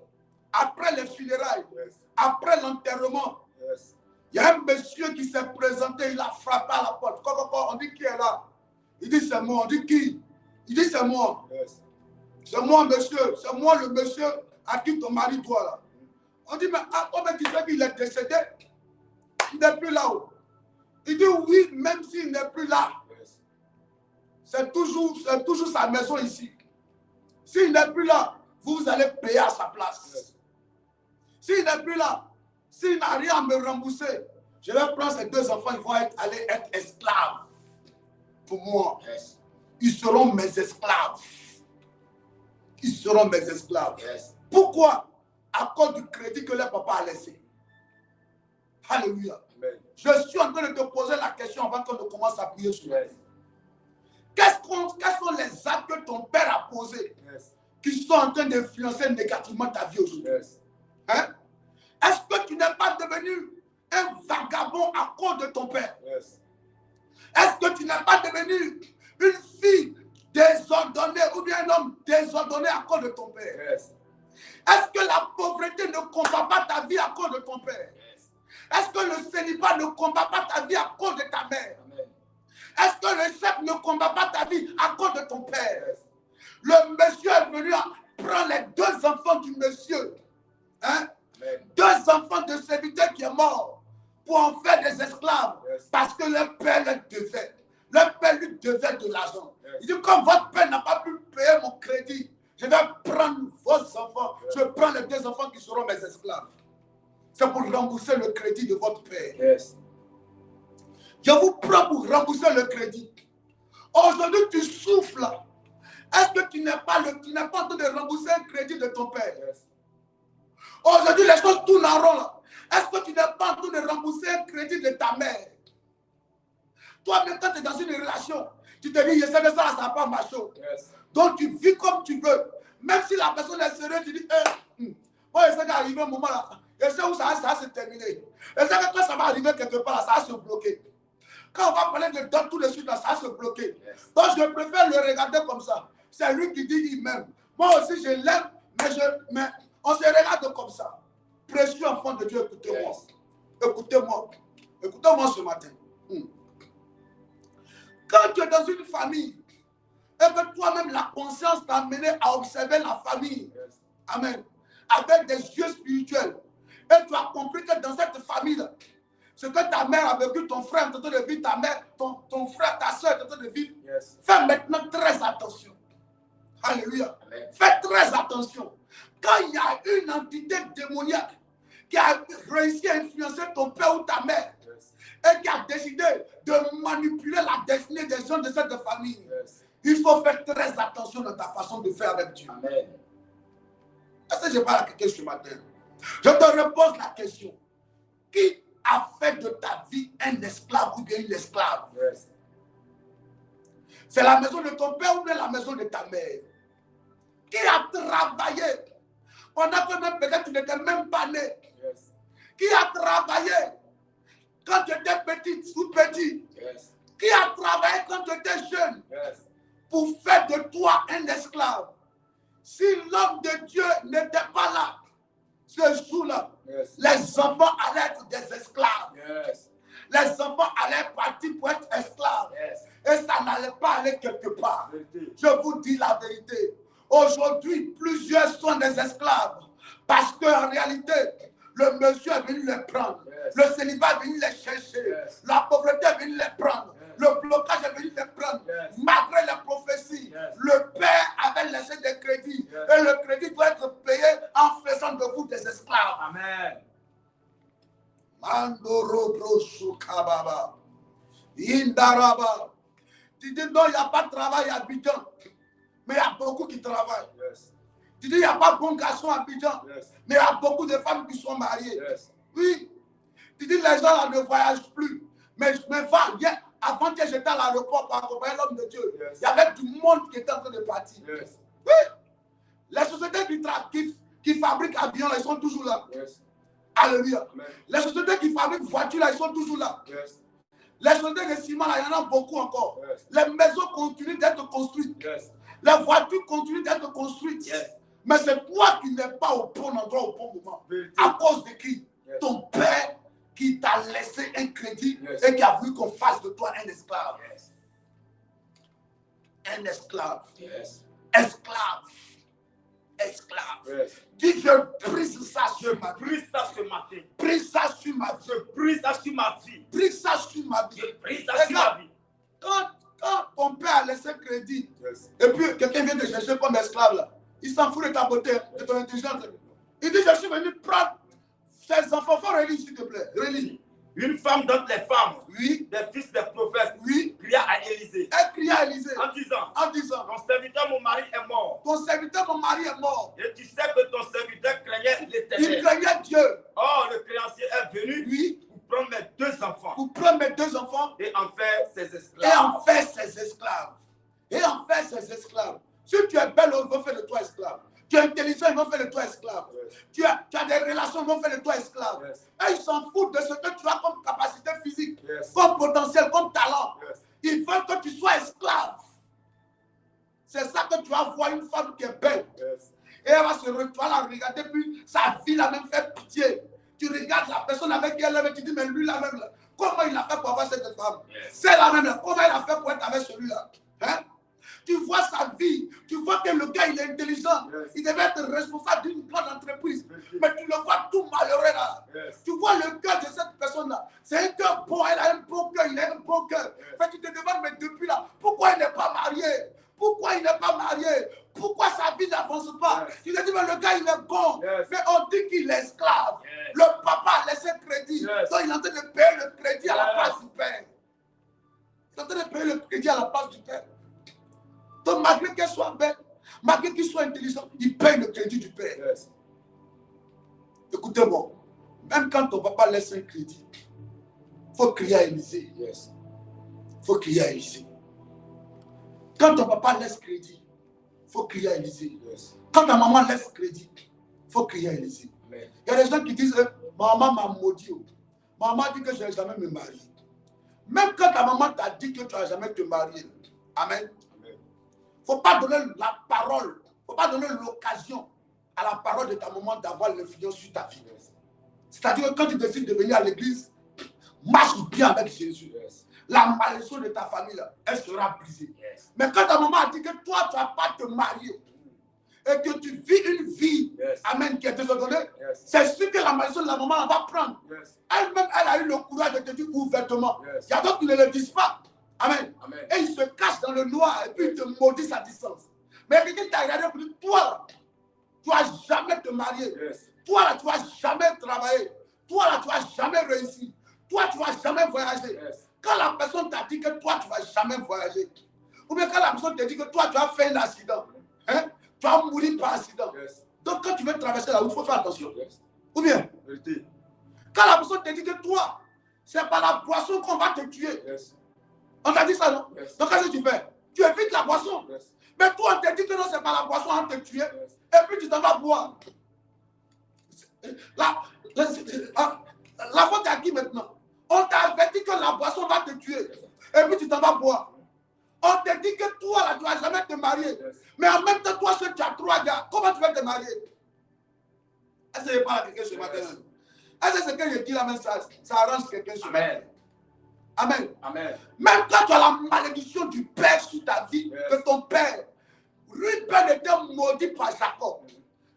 après les funérailles, Yes. après l'enterrement, Yes. il y a un monsieur qui s'est présenté, il a frappé à la porte. On dit qui est là? Il dit c'est moi. On dit qui? Il dit c'est moi. Yes. C'est moi, monsieur. C'est moi le monsieur à qui ton mari doit là. On dit mais comment tu sais qu'il est décédé? Il n'est plus là-haut. Il dit oui, même s'il n'est plus là. Yes. C'est toujours sa maison ici. S'il n'est plus là, vous allez payer à sa place. Yes. S'il n'est plus là, s'il n'a rien à me rembourser, je vais prendre ces 2 enfants, ils vont aller être esclaves pour moi. Yes. Ils seront mes esclaves. Ils seront mes esclaves. Yes. Pourquoi? À cause du crédit que leur papa a laissé. Alléluia. Amen. Je suis en train de te poser la question avant qu'on ne commence à prier sur Yes. Quels sont les actes que ton père a posés Yes. qui sont en train d'influencer négativement ta vie aujourd'hui? Yes. Hein? Est-ce que tu n'es pas devenu un vagabond à cause de ton père? Yes. Est-ce que tu n'es pas devenu une fille désordonnée ou bien un homme désordonné à cause de ton père? Yes. Est-ce que la pauvreté ne combat pas ta vie à cause de ton père? Yes. Est-ce que le célibat ne combat pas ta vie à cause de ta mère? Amen. Est-ce que le sexe ne combat pas ta vie à cause de ton père? Yes. Le monsieur est venu prendre les 2 enfants du monsieur. Hein? Amen. 2 enfants de serviteur qui est mort pour en faire des esclaves. Yes. Parce que le père leur devait. Le père lui devait de l'argent. Yes. Il dit, comme votre père n'a pas pu payer mon crédit, je vais prendre vos enfants. Yes. Je prends les 2 enfants qui seront mes esclaves. C'est pour rembourser le crédit de votre père. Yes. Je vous prends pour rembourser le crédit. Aujourd'hui, tu souffles là. Est-ce que tu n'es pas en train de rembourser un crédit de ton père? Yes. Aujourd'hui, les choses tournent en rond là. Est-ce que tu n'es pas en train de rembourser un crédit de ta mère? Toi, même quand tu es dans une relation, tu te dis, je sais que ça n'a pas marché. Yes. Donc, tu vis comme tu veux. Même si la personne est sérieuse, tu dis, moi, je sais qu'arriver un moment là, je sais où ça va se terminer. Je sais que quand ça va arriver quelque part là, ça va se bloquer. Quand on va parler de dot tout de suite là, ça va se bloquer. Yes. Donc, je préfère le regarder comme ça. C'est lui qui dit il m'aime. Moi aussi, je l'aime, mais on se regarde comme ça. Précieux enfant de Dieu, écoutez-moi. Yes. Écoutez-moi. Écoutez-moi ce matin. Quand tu es dans une famille, et que toi-même, la conscience t'a amené à observer la famille. Yes. Amen. Avec des yeux spirituels. Et tu as compris que dans cette famille-là, ce que ta mère a vécu, ton frère est en train de vivre, ta mère, ton frère, ta soeur est en train de vivre. Yes. Fais maintenant très attention. Alléluia. Amen. Fais très attention. Quand il y a une entité démoniaque qui a réussi à influencer ton père ou ta mère, Yes. et qui a décidé de manipuler la destinée des gens de cette famille, Yes. il faut faire très attention dans ta façon de faire avec Dieu. Amen. Est-ce que je parle à quelqu'un ce matin? Je te repose la question. Qui a fait de ta vie un esclave ou bien une esclave? Yes. C'est la maison de ton père ou bien la maison de ta mère? Qui a travaillé pendant que même peut-être tu n'étais même pas né? Yes. Qui a travaillé quand tu étais petite ou petit? Yes. Qui a travaillé quand tu étais jeune? Yes. Pour faire de toi un esclave? Si l'homme de Dieu n'était pas là, ce jour-là, Yes. les enfants allaient être des esclaves. Yes. Les enfants allaient partir pour être esclaves. Yes. Et ça n'allait pas aller quelque part. Vérité. Je vous dis la vérité. Aujourd'hui, plusieurs sont des esclaves. Parce qu'en réalité, le monsieur est venu les prendre. Yes. Le célibat est venu les chercher. Yes. La pauvreté est venue les prendre. Yes. Le blocage est venu les prendre. Yes. Malgré les prophéties, Yes. le Père avait laissé des crédits. Yes. Et le crédit doit être payé en faisant de vous des esclaves. Amen. Mandoro brosu kababa. Indaraba. Tu dis non, il n'y a pas de travail à Abidjan. Mais il y a beaucoup qui travaillent. Yes. Tu dis il n'y a pas de bons garçons à Abidjan. Yes. Mais il y a beaucoup de femmes qui sont mariées. Yes. Oui. Tu dis les gens là ne voyagent plus. Mais va, viens. Avant que j'étais à l'aéroport pour accompagner l'homme de Dieu, Yes. il y avait du monde qui était en train de partir. Yes. Oui. Les sociétés qui fabriquent avions, là, ils sont toujours là. Yes. Alléluia. Amen. Les sociétés qui fabriquent voitures, là, ils sont toujours là. Yes. Les sociétés de ciment, là, il y en a beaucoup encore. Yes. Les maisons continuent d'être construites. Yes. Les voitures continuent d'être construites. Yes. Mais c'est toi qui n'es pas au bon endroit au bon moment. Vérité. À cause de qui? Yes. Ton père qui t'a laissé un crédit Yes. et qui a voulu qu'on fasse de toi un esclave. Yes. Un esclave. Yes. Esclave. Esclave. Yes. Dis, je brise ça Je sur ma vie. brise ça ce matin. Brise ça sur ma vie. Je brise ça sur ma vie. Brise ça sur ma vie. Je brise ça sur ma vie. Quand ton père a laissé crédit, Yes. et puis quelqu'un vient te chercher comme esclave, là, il s'en fout de ta beauté, de ton intelligence. Il dit, je suis venu prendre ses enfants. Faut relire, s'il te plaît. Relis. Une femme d'entre les femmes, Oui, des fils des prophètes, oui. cria à Élisée Elle cria à Élisée en disant, en ton serviteur, mon mari est mort. ton serviteur, mon mari est mort. Et tu sais que ton serviteur craignait Il l'Éternel. craignait Dieu. Or, le créancier est venu Oui, pour prendre mes 2 enfants pour prendre mes 2 enfants et en faire ses et esclaves. en faire ses esclaves. Et en faire ses esclaves. Si tu es belle, on va faire de toi esclave. Tu es intelligent, ils vont faire de toi esclave. Yes. Tu as des relations, ils vont faire de toi esclave. Yes. Et ils s'en foutent de ce que tu as comme capacité physique, Yes. comme potentiel, comme talent. Yes. Ils veulent que tu sois esclave. C'est ça que tu vas voir une femme qui est belle. Yes. Et elle va se retrouver la regarder, puis sa vie la même fait pitié. Tu regardes la personne avec qui elle est, tu dis, mais lui la même là, comment il a fait pour avoir cette femme? Yes. C'est la même là, comment il a fait pour être avec celui-là? Hein? Tu vois sa vie, tu vois que le gars il est intelligent, Yes. il devait être responsable d'une grande entreprise, Yes. mais tu le vois tout malheureux là. Yes. Tu vois le cœur de cette personne-là, c'est un cœur bon, elle a un bon cœur, il a un bon cœur. Yes. Mais tu te demandes, mais depuis là, pourquoi il n'est pas marié? Pourquoi il n'est pas marié? Pourquoi sa vie n'avance pas? Yes. Tu te dis, mais le gars il est bon, Yes. mais on dit qu'il est esclave. Yes. Le papa a laissé crédit, Yes. donc il est en train de payer le crédit à la Yes. place du père. Il est en train de payer le crédit à la place du père. Donc, malgré qu'elle soit belle, malgré qu'il soit intelligent, il paye le crédit du père. Yes. Écoutez-moi, même quand ton papa laisse un crédit, il faut crier à Élisée. Yes. Il faut crier à Élisée. Quand ton papa laisse crédit, il faut crier à Élisée. Yes. Quand ta maman laisse crédit, il faut crier à Élisée. Amen. Il y a des gens qui disent, maman m'a maudit. Maman dit que je ne vais jamais me marier. Même quand ta maman t'a dit que tu ne vas jamais te marier. Amen. Il ne faut pas donner la parole, il ne faut pas donner l'occasion à la parole de ta maman d'avoir l'influence sur ta vie. Yes. C'est-à-dire que quand tu décides de venir à l'église, marche bien avec Jésus. Yes. La malédiction de ta famille, là, elle sera brisée. Yes. Mais quand ta maman a dit que toi, tu ne vas pas te marier et que tu vis une vie, Yes. amen, qui est désordonnée, Yes. c'est sûr que la malédiction de la maman elle va prendre. Yes. Elle-même, elle a eu le courage de te dire ouvertement. Yes. Il y a d'autres qui ne le disent pas. Amen. Amen. Et il se cache dans le noir et puis il te maudit à distance. Mais quelqu'un t'a regardé pour dire, toi là, tu ne vas jamais te marier. Yes. Toi là, tu ne vas jamais travailler. Toi là, tu ne vas jamais réussir. Toi, tu ne vas jamais voyager. Yes. Quand la personne t'a dit que toi, tu ne vas jamais voyager, ou bien quand la personne te dit que toi, tu as fait un accident, hein, tu vas mourir par accident. Yes. Donc, quand tu veux traverser la route, il faut faire attention. Yes. Ou bien, Vérité. Quand la personne te dit que toi, c'est par la boisson qu'on va te tuer. Yes. On t'a dit ça, non? Yes. Donc, qu'est-ce que tu fais? Tu évites la boisson. Yes. Mais toi, on te dit que non, c'est par la boisson qu'on va te tuer. Yes. Et puis, tu t'en vas boire. La faute est à qui maintenant? On t'a averti que la boisson va te tuer. Et puis, tu t'en vas boire. On te dit que toi, là, tu ne vas jamais te marier. Yes. Mais en même temps, toi, seul, tu as 3 gars. Comment tu vas te marier? Est-ce que je parle à quelqu'un ce matin? Est-ce que ce que je dis là, même ça arrange quelqu'un ce matin? Amen. Amen. Même quand tu as la malédiction du Père sur ta vie, Yes. de ton Père, Ruben était maudit par Jacob.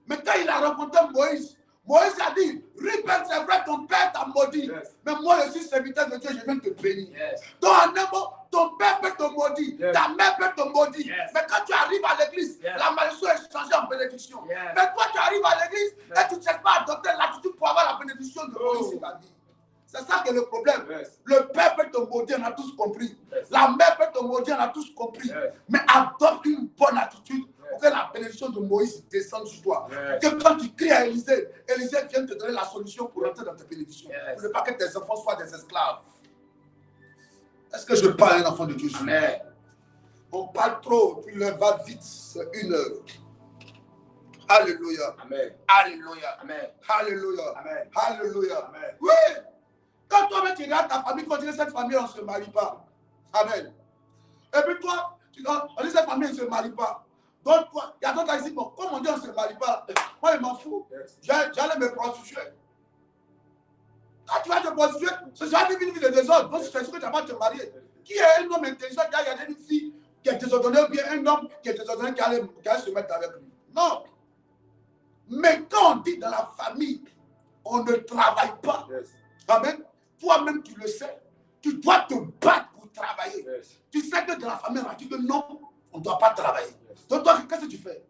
Mais quand il a rencontré Moïse, Moïse a dit, Ruben, c'est vrai, ton père t'a maudit. Yes. Mais moi, je suis serviteur de Dieu, je viens te bénir. Yes. Donc, en un mot, ton père peut te maudire, Yes. ta mère peut te maudire. Yes. Mais quand tu arrives à l'église, Yes. la malédiction est changée en bénédiction. Yes. Mais toi, tu arrives à l'église Yes. et tu ne cherches pas à adopter l'attitude pour avoir la bénédiction de Moïse sur ta vie. C'est ça qui est le problème. Yes. Le père peut te maudire, on a tous compris. Yes. La mère peut te maudire, on a tous compris. Yes. Mais adopte une bonne attitude pour que la bénédiction de Moïse descende sur toi. Yes. Que quand tu cries à Élisée, Élisée vient te donner la solution pour entrer dans tes bénédictions. Yes. Pour ne pas que tes enfants soient des esclaves. Est-ce que je parle à un enfant de Dieu? Amen. On parle trop, puis l'heure va vite. C'est 1 heure. Alléluia. Amen. Alléluia. Amen. Alléluia. Amen. Alléluia. Amen. Oui. Quand toi-même tu regardes ta famille, quand tu dis cette famille, on ne se marie pas. Amen. Et puis toi, on dit cette famille ne se marie pas. Donc toi, il y a d'autres qui disent, bon, comme on dit on ne se marie pas, moi je m'en fous. Yes. J'allais me prostituer. Quand tu vas te prostituer, ce sera une vie de désordre. Donc c'est sûr que tu vas pas te marier. Qui est un homme intelligent, il y a une fille qui est désordonnée, ou bien un homme qui est désordonné qui allait se mettre avec lui. Non. Mais quand on dit dans la famille, on ne travaille pas. Yes. Amen. Toi-même, tu le sais. Tu dois te battre pour travailler. Yes. Tu sais que dans la famille, on a dit que non, on ne doit pas travailler. Yes. Donc, toi, qu'est-ce que tu fais?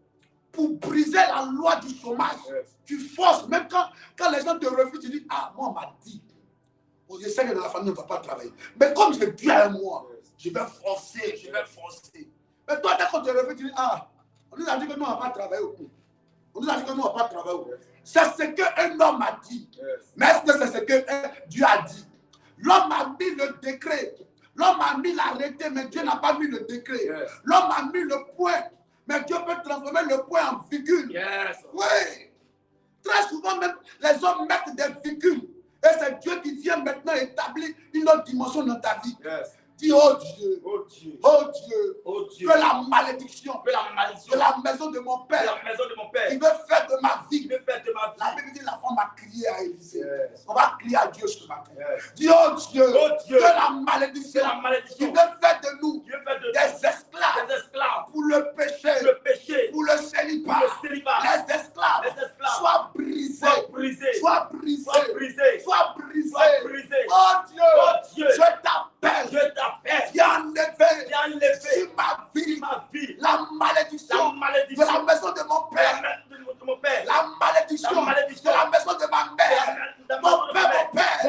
Pour briser la loi du chômage, Yes. tu forces. Même quand les gens te refusent, tu dis, ah, moi, on m'a dit. Je sais que dans la famille, on ne doit pas travailler. Mais comme je Dieu à moi, Yes. je vais forcer, je vais forcer. Mais toi, dès qu'on te refuse, tu dis, ah, on nous a dit que nous, on ne va pas travailler. On nous a dit que nous, on ne va pas travailler. Yes. C'est ce qu'un homme a dit. Yes. Mais est-ce que c'est ce que Dieu a dit? L'homme a mis le décret. L'homme a mis l'arrêté, mais Dieu n'a pas mis le décret. Yes. L'homme a mis le point, mais Dieu peut transformer le point en virgule. Yes. Oui. Très souvent même, les hommes mettent des virgules. Et c'est Dieu qui vient maintenant établir une autre dimension dans ta vie. Yes. Dis, oh Dieu, Oh Dieu. oh Dieu, Oh Dieu. que la malédiction Que la malédiction de la maison de mon de père, la maison de mon père qui veut faire de ma qui vie. me fait de ma La vie. Bible dit, la femme a crié à Élisée. Yes. On va crier à Dieu ce matin. Yes. Dis, oh Dieu, Oh Dieu, que la que malédiction la qui malédiction veut faire de nous qui me fait de des esclaves des esclaves pour le péché, le péché, pour le célibat, le célibat, les esclaves, les esclaves soient brisés, soient brisés, soient brisés, soient brisés, soient brisés. soient brisés. Oh Dieu, Oh Dieu, je t'appelle, je t'appelle, viens enlever viens enlever sur ma vie ma vie la malédiction la de malédiction la maison de mon père, de mon père, la malédiction La malédiction de la maison de ma mère. Mon père, mon je père, je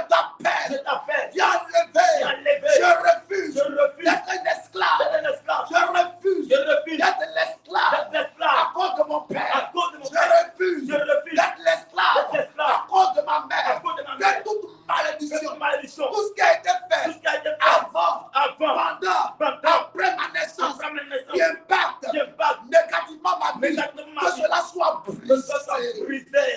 t'appelle, t'appelle, viens enlever, enlever, je refuse je refuse d'être un esclave, d'être un esclave, je refuse je refuse d'être l'esclave d'être à esclave cause de mon à père, cause de mon je père, refuse je refuse d'être l'esclave d'être esclave à cause de ma à mère, cause de ma de mère, toute malédiction, cette malédiction, tout ce qui a été tout fait ce qui a été fait avant, avant, pendant, après ma naissance, après ma naissance, qui impacte qui impacte négativement ma vie, négativement que ma vie, cela soit que ce soit brisé. brisé.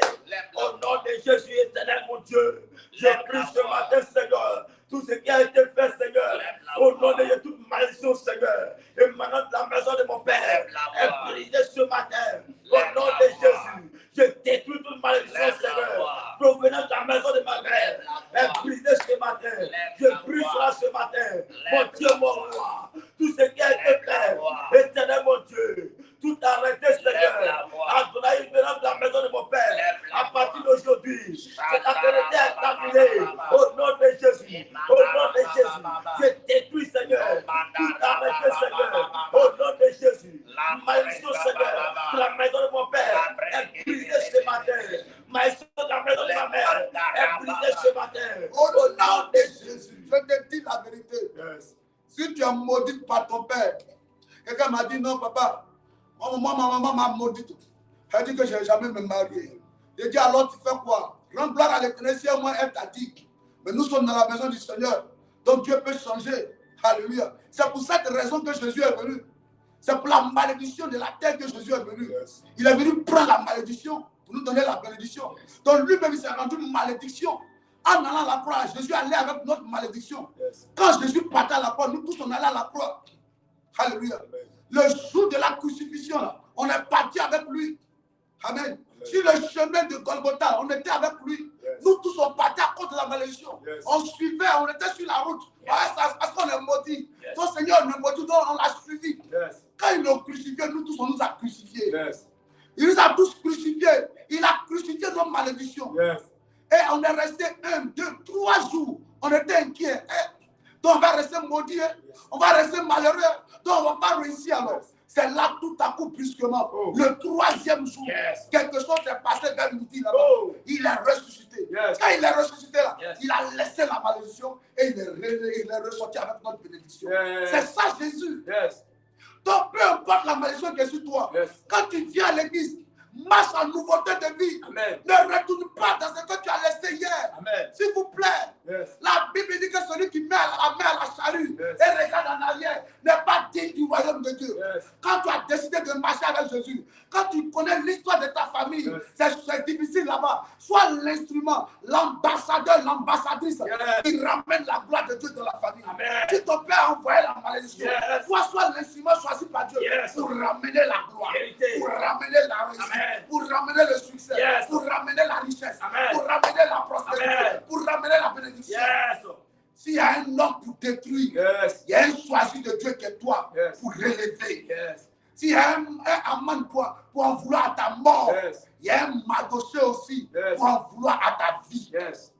Au nom de Jésus éternel, mon Dieu, je prie ce matin, Seigneur, tout ce qui a été fait, Seigneur, au nom de Jésus, toute malédiction, Seigneur, et maintenant de la maison de mon Père, est brisée ce matin. Au nom de Jésus, je détruis toute malédiction, Seigneur, provenant de la maison de ma mère, est brisée ce matin. Je brise cela ce matin. Mon Dieu, mon roi, tout ce qui a été fait, éternel, mon Dieu, tout arrêté, Seigneur, Adonai, venant de la maison de mon Père, à partir d'aujourd'hui, cette autorité est terminée. Au nom de Jésus, au nom de Jésus, je détruis, Seigneur, tout arrêté, Seigneur, au nom de Jésus. Malédiction, Seigneur, de la maison de mon Père est brisée ce matin. Malédiction de la maison de ma mère est brisée ce matin. Au nom de Jésus, je te dis la vérité. Si tu es maudit par ton père, quelqu'un m'a dit non, papa, ma maman m'a maudit. Elle dit que je n'ai jamais me marié. J'ai dit alors tu fais quoi? Rends gloire à l'Éternel si au moins elle t'a dit. Mais nous sommes dans la maison du Seigneur. Donc Dieu peut changer. Alléluia. C'est pour cette raison que Jésus est venu. C'est pour la malédiction de la terre que Jésus est venu. Yes. Il est venu prendre la malédiction pour nous donner la bénédiction. Donc lui-même, il s'est rendu une malédiction. En allant à la croix, Jésus allait avec notre malédiction. Yes. Quand Jésus partait à la croix, nous tous on allait à la croix. Alléluia. Amen. Le jour de la crucifixion, là, on est parti avec lui. Amen. Amen. Sur le chemin de Golgotha, on était avec lui. Yes. Nous tous on partait à cause de la malédiction. Yes. On suivait, on était sur la route. Yes. Ouais, parce qu'on est maudit. Yes. Ton Seigneur nous maudit, donc on l'a suivi. Yes. Quand ils l'ont crucifié, nous tous on nous a crucifiés. Yes. Il nous a tous crucifiés. Il a crucifié nos malédictions. Yes. Et on est resté 1, 2, 3 jours. On était inquiets. Donc on va rester maudit. On va rester malheureux. Donc on ne va pas réussir alors. C'est là tout à coup brusquement. Oh. Le 3e jour, Yes. quelque chose s'est passé vers midi là-bas. Oh. Il est ressuscité. Yes. Quand il est ressuscité là, Yes. il a laissé la malédiction et il est ressorti avec notre bénédiction. Yes. C'est ça Jésus. Yes. Donc peu importe la malédiction qui est sur toi, Yes. quand tu viens à l'église, marche en nouveauté de vie. Amen. Ne retourne pas dans ce que tu as laissé hier. Amen. S'il vous plaît. Yes. La Bible dit que celui qui met la main à la charrue Yes. et regarde en arrière n'est pas digne du royaume de Dieu. Yes. Quand tu as décidé de marcher avec Jésus, quand tu connais l'histoire de ta famille, Yes. c'est difficile là-bas. Sois l'instrument, l'ambassadeur, l'ambassadrice Yes. qui ramène la gloire de Dieu dans la famille. Amen. Si ton père a envoyé la malédiction, Yes. toi sois l'instrument choisi par Dieu Yes. pour ramener la gloire, Vérité. pour ramener la réussite, Amen. pour ramener le succès, Yes. pour ramener la richesse, Amen. pour ramener la prospérité, Amen. pour ramener la bénédiction. Yes. S'il y a un homme pour détruire, Yes. il y a un choisi de Dieu qui est toi Yes. pour relever. Yes. S'il y a un amant pour en vouloir à ta mort, Yes. il y a un madoché aussi Yes. pour en vouloir à ta vie. Yes.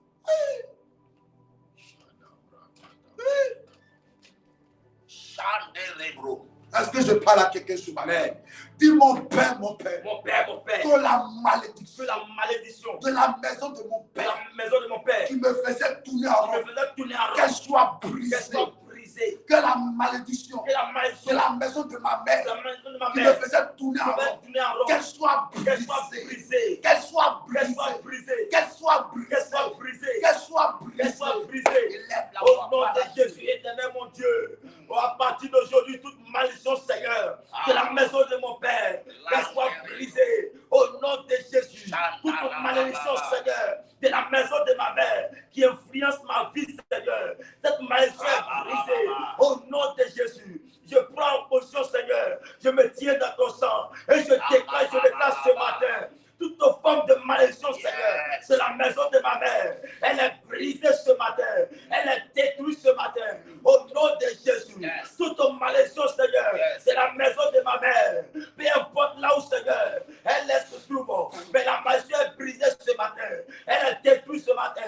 Est-ce que je parle à quelqu'un ce matin? Amen. Dis mon père, mon père, Mon père, que la malédiction que la malédiction de la maison de mon de père la maison de mon père qui me faisait tourner en qui rond, me faisait tourner en qu'elle rond, soit qu'elle brisée. soit brisée. Que la malédiction Que la de malédiction la maison de ma de mère la maison de ma qui me mère faisait tourner qui en me faisait rond, tourner en rond, qu'elle soit qu'elle soit brisée. brisée. Qu'elle soit Qu'elle soit brisée. brisée. Qu'elle soit brisée. Qu'elle soit brisée. Qu'elle soit Qu'elle brisée. soit brisée. Élève la Au voix, nom parle à de Dieu. Jésus éternel, mon Dieu, à partir d'aujourd'hui, toute malédiction, Seigneur, de la maison de mon Père, qu'elle soit brisée. Au nom de Jésus, toute malédiction, Seigneur, de la maison de ma mère, qui influence ma vie, Seigneur, cette malédiction est brisée. Au nom de Jésus, je prends en position, Seigneur, je me tiens dans ton sang et je déclare ce matin. Toute forme de malédiction, Seigneur, de la maison de ma mère, elle est brisée ce matin, elle est détruite ce matin, au nom de Jésus. Toute malédiction, Seigneur, de la maison de ma mère, peu importe là où, Seigneur, elle est se trouve, mais la malédiction est brisée ce matin, elle est détruite ce matin.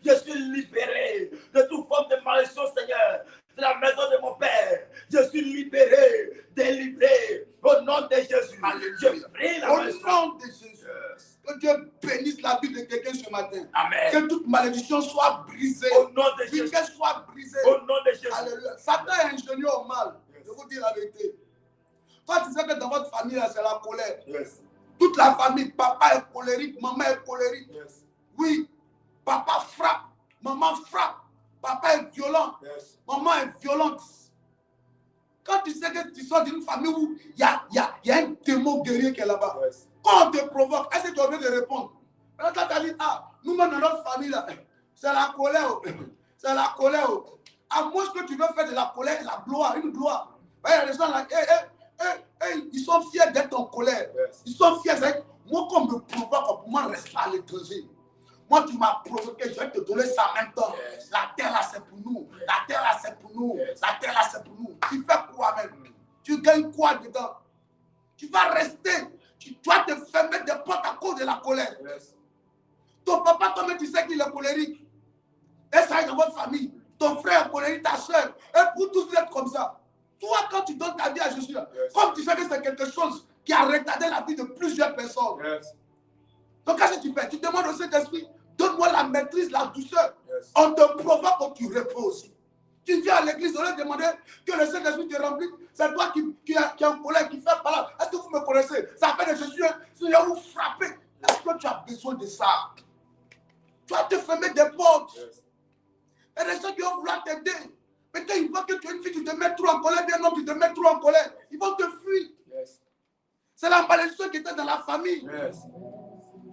Je suis libéré de toute forme de malédiction, Seigneur, de la maison de mon Père. Je suis libéré, délivré, au nom de Jésus. Alléluia. Je prie la Au malédiction. nom de Jésus. Que Dieu bénisse la vie de quelqu'un ce matin. Amen. Que toute malédiction soit brisée. Au nom de Oui, Jésus. qu'elle soit brisée. Au nom de Jésus. Alléluia. Satan est ingénieux au mal. Je vous dis la vérité. Toi, tu sais que dans votre famille, c'est la colère. Yes. Toute la famille, papa est colérique, maman est colérique. Yes. Oui, papa frappe, maman frappe, papa est violent, Yes. maman est violente. Quand tu sais que tu sors d'une famille où il y a un démon guerrier qui est là-bas, Yes. quand on te provoque, est-ce que tu as envie de répondre? Maintenant, tu as dit, ah, nous-mêmes dans notre famille, là, c'est la colère. C'est la colère. À moins que tu veux faire de la colère la gloire, une gloire. Il y a des gens là, ils sont fiers d'être en colère. Yes. Ils sont fiers. Moi, quand on me provoque, pour moi, reste pas à l'étranger. Moi, tu m'as provoqué, je vais te donner ça en même temps. Yes. La terre là, c'est pour nous. La terre là, c'est pour nous. Yes. La terre là, c'est pour nous. Tu fais quoi même? Tu gagnes quoi dedans? Tu vas rester. Tu dois te fermer des portes à cause de la colère. Yes. Ton papa, toi-même, tu sais qu'il est colérique. Et ça est dans votre famille. Ton frère est colérique, ta soeur. Et pour tous, vous êtes comme ça. Toi, quand tu donnes ta vie à Jésus, Yes. comme tu sais que c'est quelque chose qui a retardé la vie de plusieurs personnes. Yes. Donc, qu'est-ce que tu fais? Tu demandes au Saint-Esprit, donne-moi la maîtrise, la douceur. Yes. On te provoque, tu reposes. Tu viens à l'église, on leur demander que le Saint-Esprit te remplisse. C'est toi qui est en colère, qui fait par là. Est-ce que vous me connaissez? Ça fait de Jésus, Seigneur, vous frappez. Est-ce que tu as besoin de ça? Tu vas te fermer des portes. Il y a des gens qui vont vouloir t'aider. Mais quand ils voient que tu es une fille, tu te mets trop en colère, bien non, tu te mets trop en colère. Ils vont te fuir. C'est la malédiction qui était dans la famille.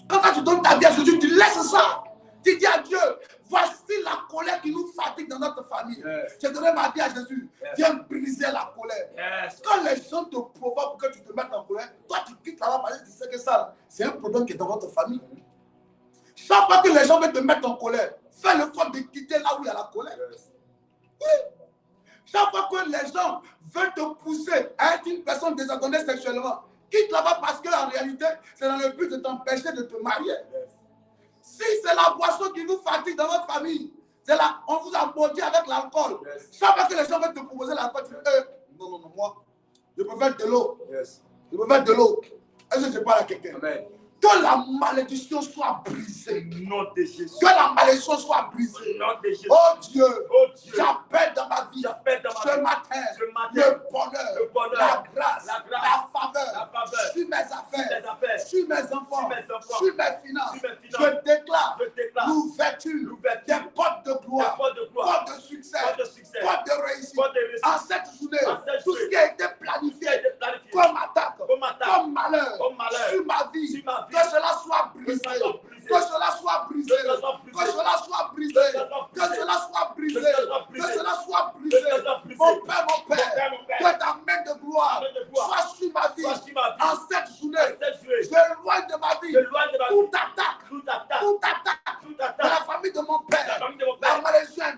Quand tu donnes ta vie à Jésus, tu laisses ça. Tu dis à Dieu, voici la colère qui nous fatigue dans notre famille. J'ai donné ma vie à Jésus. Viens briser la colère. Quand les gens te provoquent pour que tu te mettes en colère, toi tu quittes là-bas parce que tu sais que ça, c'est un problème qui est dans votre famille. Chaque fois que les gens veulent te mettre en colère, fais l'effort de quitter là où il y a la colère. Oui. Chaque fois que les gens veulent te pousser à être une personne désordonnée sexuellement, quitte là-bas parce qu'en réalité, c'est dans le but de t'empêcher de te marier. Si c'est la boisson qui vous fatigue dans votre famille, c'est là, on vous a maudit avec l'alcool. Chaque fois que les gens veulent te proposer l'alcool, tu dis, non, moi, je préfère de l'eau. Je préfère de l'eau. Est-ce que je parle à quelqu'un? Que la malédiction soit brisée. Nom de Jésus. Que la malédiction soit brisée. Nom de Jésus. Oh Dieu, Dieu. j'appelle dans ma vie ce matin le bonheur, la grâce, la faveur sur mes affaires, sur mes enfants, sur mes finances. Je déclare l'ouverture des portes de gloire, portes de succès, portes de réussite. En cette journée, tout ce qui a été planifié comme attaque, comme malheur sur ma vie, que cela soit brisé. Que cela soit brisé. Que cela soit brisé. Que cela soit brisé. Que cela soit brisé. Mon Père, que ta main de gloire soit sur ma vie. En cette journée, je loin de ma vie toute attaque de la famille de mon Père. La malédiction est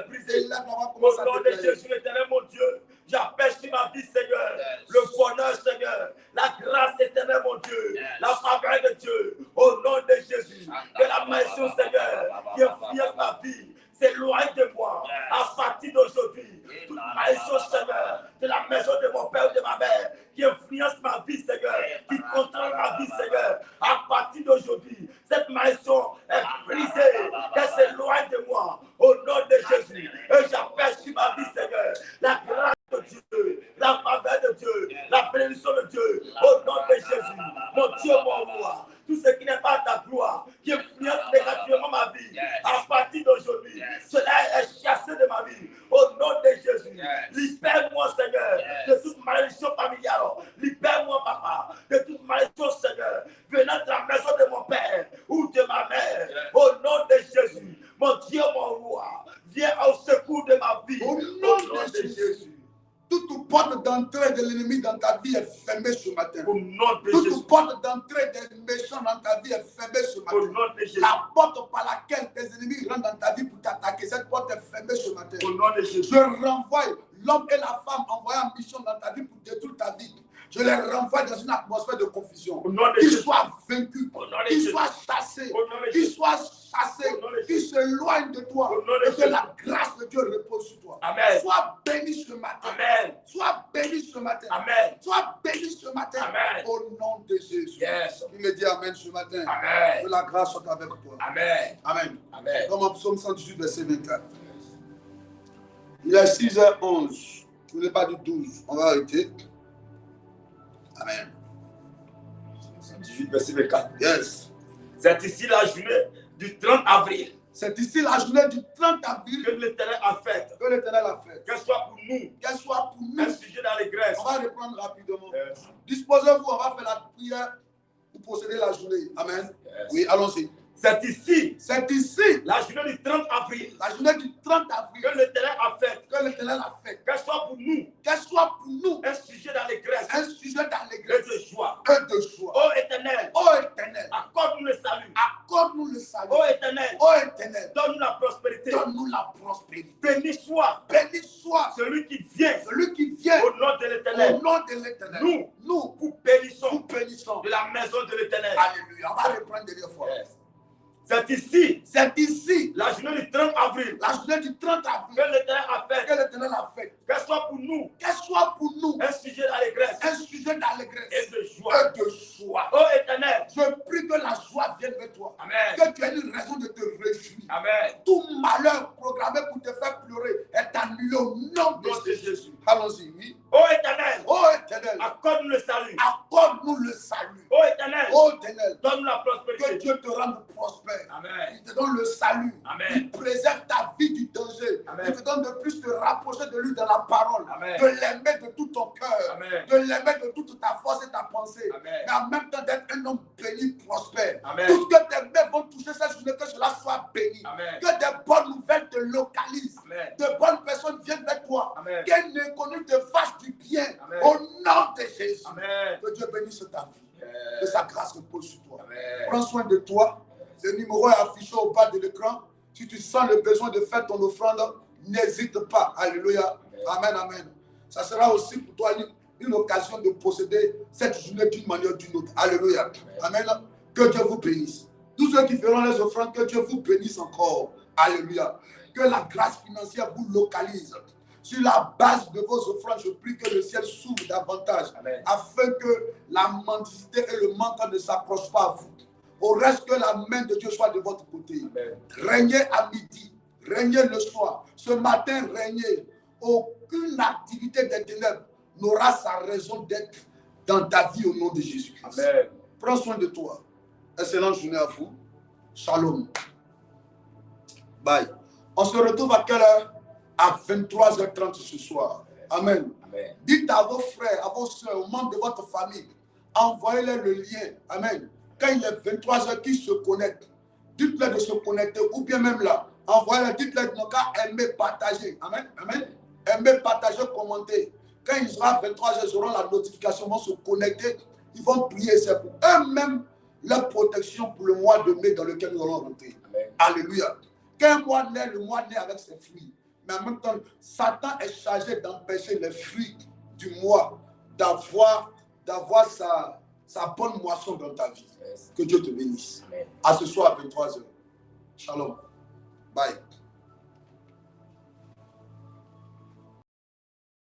brisée. Au nom de Jésus, l'éternel, mon Dieu, j'appelle sur ma vie, Seigneur, le bonheur, Seigneur, la grâce éternelle, mon Dieu, la faveur de Dieu, au nom de Jésus, que la malédiction, Seigneur, qui influence ma vie, s'éloigne de moi, à partir d'aujourd'hui, toute malédiction, Seigneur, de la maison de mon père ou de ma mère, qui influence ma vie, Seigneur, qui contrôle ma vie, Seigneur, à partir d'aujourd'hui, cette malédiction est brisée, qu'elle s'éloigne de moi, au nom de Jésus, et j'appelle sur ma vie, Seigneur, la grâce de Dieu, la faveur de Dieu, la bénédiction de Dieu, au nom de Jésus, mon Dieu, mon roi, tout ce qui n'est pas ta gloire, qui influence négativement ma vie, à partir d'aujourd'hui, cela est chassé de ma vie, au nom de Jésus. Libère-moi, Seigneur, de toute malédiction familiale, libère-moi, Papa, de toute malédiction, Seigneur, venant de la maison de mon père ou de ma mère, au nom de Jésus, mon Dieu, mon roi, viens au secours de ma vie, au nom de Jésus. Toute porte d'entrée de l'ennemi dans ta vie est fermée ce matin. Toute porte d'entrée des méchants dans ta vie est fermée ce matin. La porte par laquelle tes ennemis rentrent dans ta vie pour t'attaquer, cette porte est fermée ce matin. Je renvoie l'homme et la femme envoyés en mission dans ta vie pour détruire ta vie. Je les renvoie dans une atmosphère de confusion. Qu'ils soient vaincus, qu'ils soient chassés, qu'ils s'éloignent de toi et que la grâce de Dieu repose sur toi. Amen. Sois béni ce matin. Amen. Sois béni ce matin. Amen. Sois béni ce matin. Amen. Au nom de Jésus. Yes. Il me dit Amen ce matin. Amen. Que la grâce soit avec toi. Amen. Amen. Amen. Comme en psaume 118, verset 24. Il est 6h11. Je ne l'ai pas dit 12. On va arrêter. Amen. 118, verset 24. Yes. C'est ici la journée du 30 avril. C'est ici la journée du 30 avril que l'Éternel a faite. Que l'Éternel a fait. Qu'elle soit pour nous. Qu'elle soit pour nous. Un sujet d'allégresse. On va reprendre rapidement. Yes. Disposez-vous, on va faire la prière pour posséder la journée. Amen. Yes. Oui, allons-y. C'est ici. C'est ici. La journée du 30 avril. La journée du 30 avril. Que l'Éternel a faite. Que l'Éternel a fait. Qu'elle soit pour nous. Qu'elle soit pour nous. Un sujet d'allégresse. Un sujet d'allégresse. Et de joie. Et de joie. Ô Éternel. Ô Éternel. Accorde-nous le salut. Accorde-nous le salut. Ô Éternel. Ô Éternel. Donne-nous la prospérité. Donne-nous la prospérité. Béni soit. Béni soit. Celui qui vient. Celui qui vient. Au nom de l'Éternel. Au nom de l'Éternel. Nous vous bénissons. Nous bénissons. De la maison de l'Éternel. Alléluia. On va reprendre dernière fois. Yes. C'est ici. C'est ici. La journée du 30 avril. La journée du 30 avril. Que l'Éternel a fait. Que l'Éternel a fait. Qu'elle soit pour nous. Qu'elle soit pour nous. Un sujet d'allégresse. Un sujet d'allégresse. Et de joie. Et de joie. Ô Éternel. Je prie que la joie vienne vers toi. Amen. Que tu aies une raison de te réjouir. Amen. Tout malheur programmé pour te faire pleurer est annulé au nom de Jésus. Allons-y, oui. Ô Éternel. Ô Éternel. Accorde-nous le salut. Accorde-nous le salut. Ô Éternel. Ô Éternel. Donne-nous la prospérité. Que Dieu te rende prospère. Amen. Il te donne le salut. Amen. Il préserve ta vie du danger. Amen. Il te donne de plus te rapprocher de lui dans la parole. Amen. De l'aimer de tout ton cœur. Amen. De l'aimer de toute ta force et ta pensée. Amen. Mais en même temps d'être un homme béni, prospère. Amen. Tout ce que tes mains vont toucher cette journée, que cela soit béni. Amen. Que des bonnes nouvelles te localisent. Amen. De bonnes personnes viennent vers toi. Amen. Qu'un inconnu te fasse du bien. Amen. Au nom de Jésus. Amen. Que Dieu bénisse ta vie. Amen. Que sa grâce repose sur toi. Amen. Prends soin de toi. Le numéro est affiché au bas de l'écran. Si tu sens le besoin de faire ton offrande, n'hésite pas. Alléluia. Amen, amen. Ça sera aussi pour toi une occasion de posséder cette journée d'une manière ou d'une autre. Alléluia. Amen. Que Dieu vous bénisse. Tous ceux qui feront les offrandes, que Dieu vous bénisse encore. Alléluia. Que la grâce financière vous localise. Sur la base de vos offrandes, je prie que le ciel s'ouvre davantage. Amen. Afin que la mendicité et le manque ne s'approchent pas à vous. Au reste, que la main de Dieu soit de votre côté. Amen. Régnez à midi, régnez le soir. Ce matin, régnez. Aucune activité des ténèbres n'aura sa raison d'être dans ta vie au nom de Jésus-Christ. Amen. Prends soin de toi. Excellente journée à vous. Shalom. Bye. On se retrouve à quelle heure? À 23h30 ce soir. Amen. Amen. Dites à vos frères, à vos soeurs, aux membres de votre famille, envoyez-leur le lien. Amen. Quand il est 23h, qu'ils se connectent. Dites-leur de se connecter, ou bien même là, envoyez-leur, dites-leur de ne pas aimer, partager. Amen. Amen. Aimer, partager, commenter. Quand il sera 23h, ils auront la notification, ils vont se connecter, ils vont prier. C'est pour eux-mêmes leur protection pour le mois de mai dans lequel nous allons rentrer. Amen. Alléluia. Qu'un mois naît, le mois naît avec ses fruits. Mais en même temps, Satan est chargé d'empêcher les fruits du mois d'avoir sa bonne moisson dans ta vie. Que Dieu te bénisse. Amen. À ce soir à 23h. Shalom. Bye.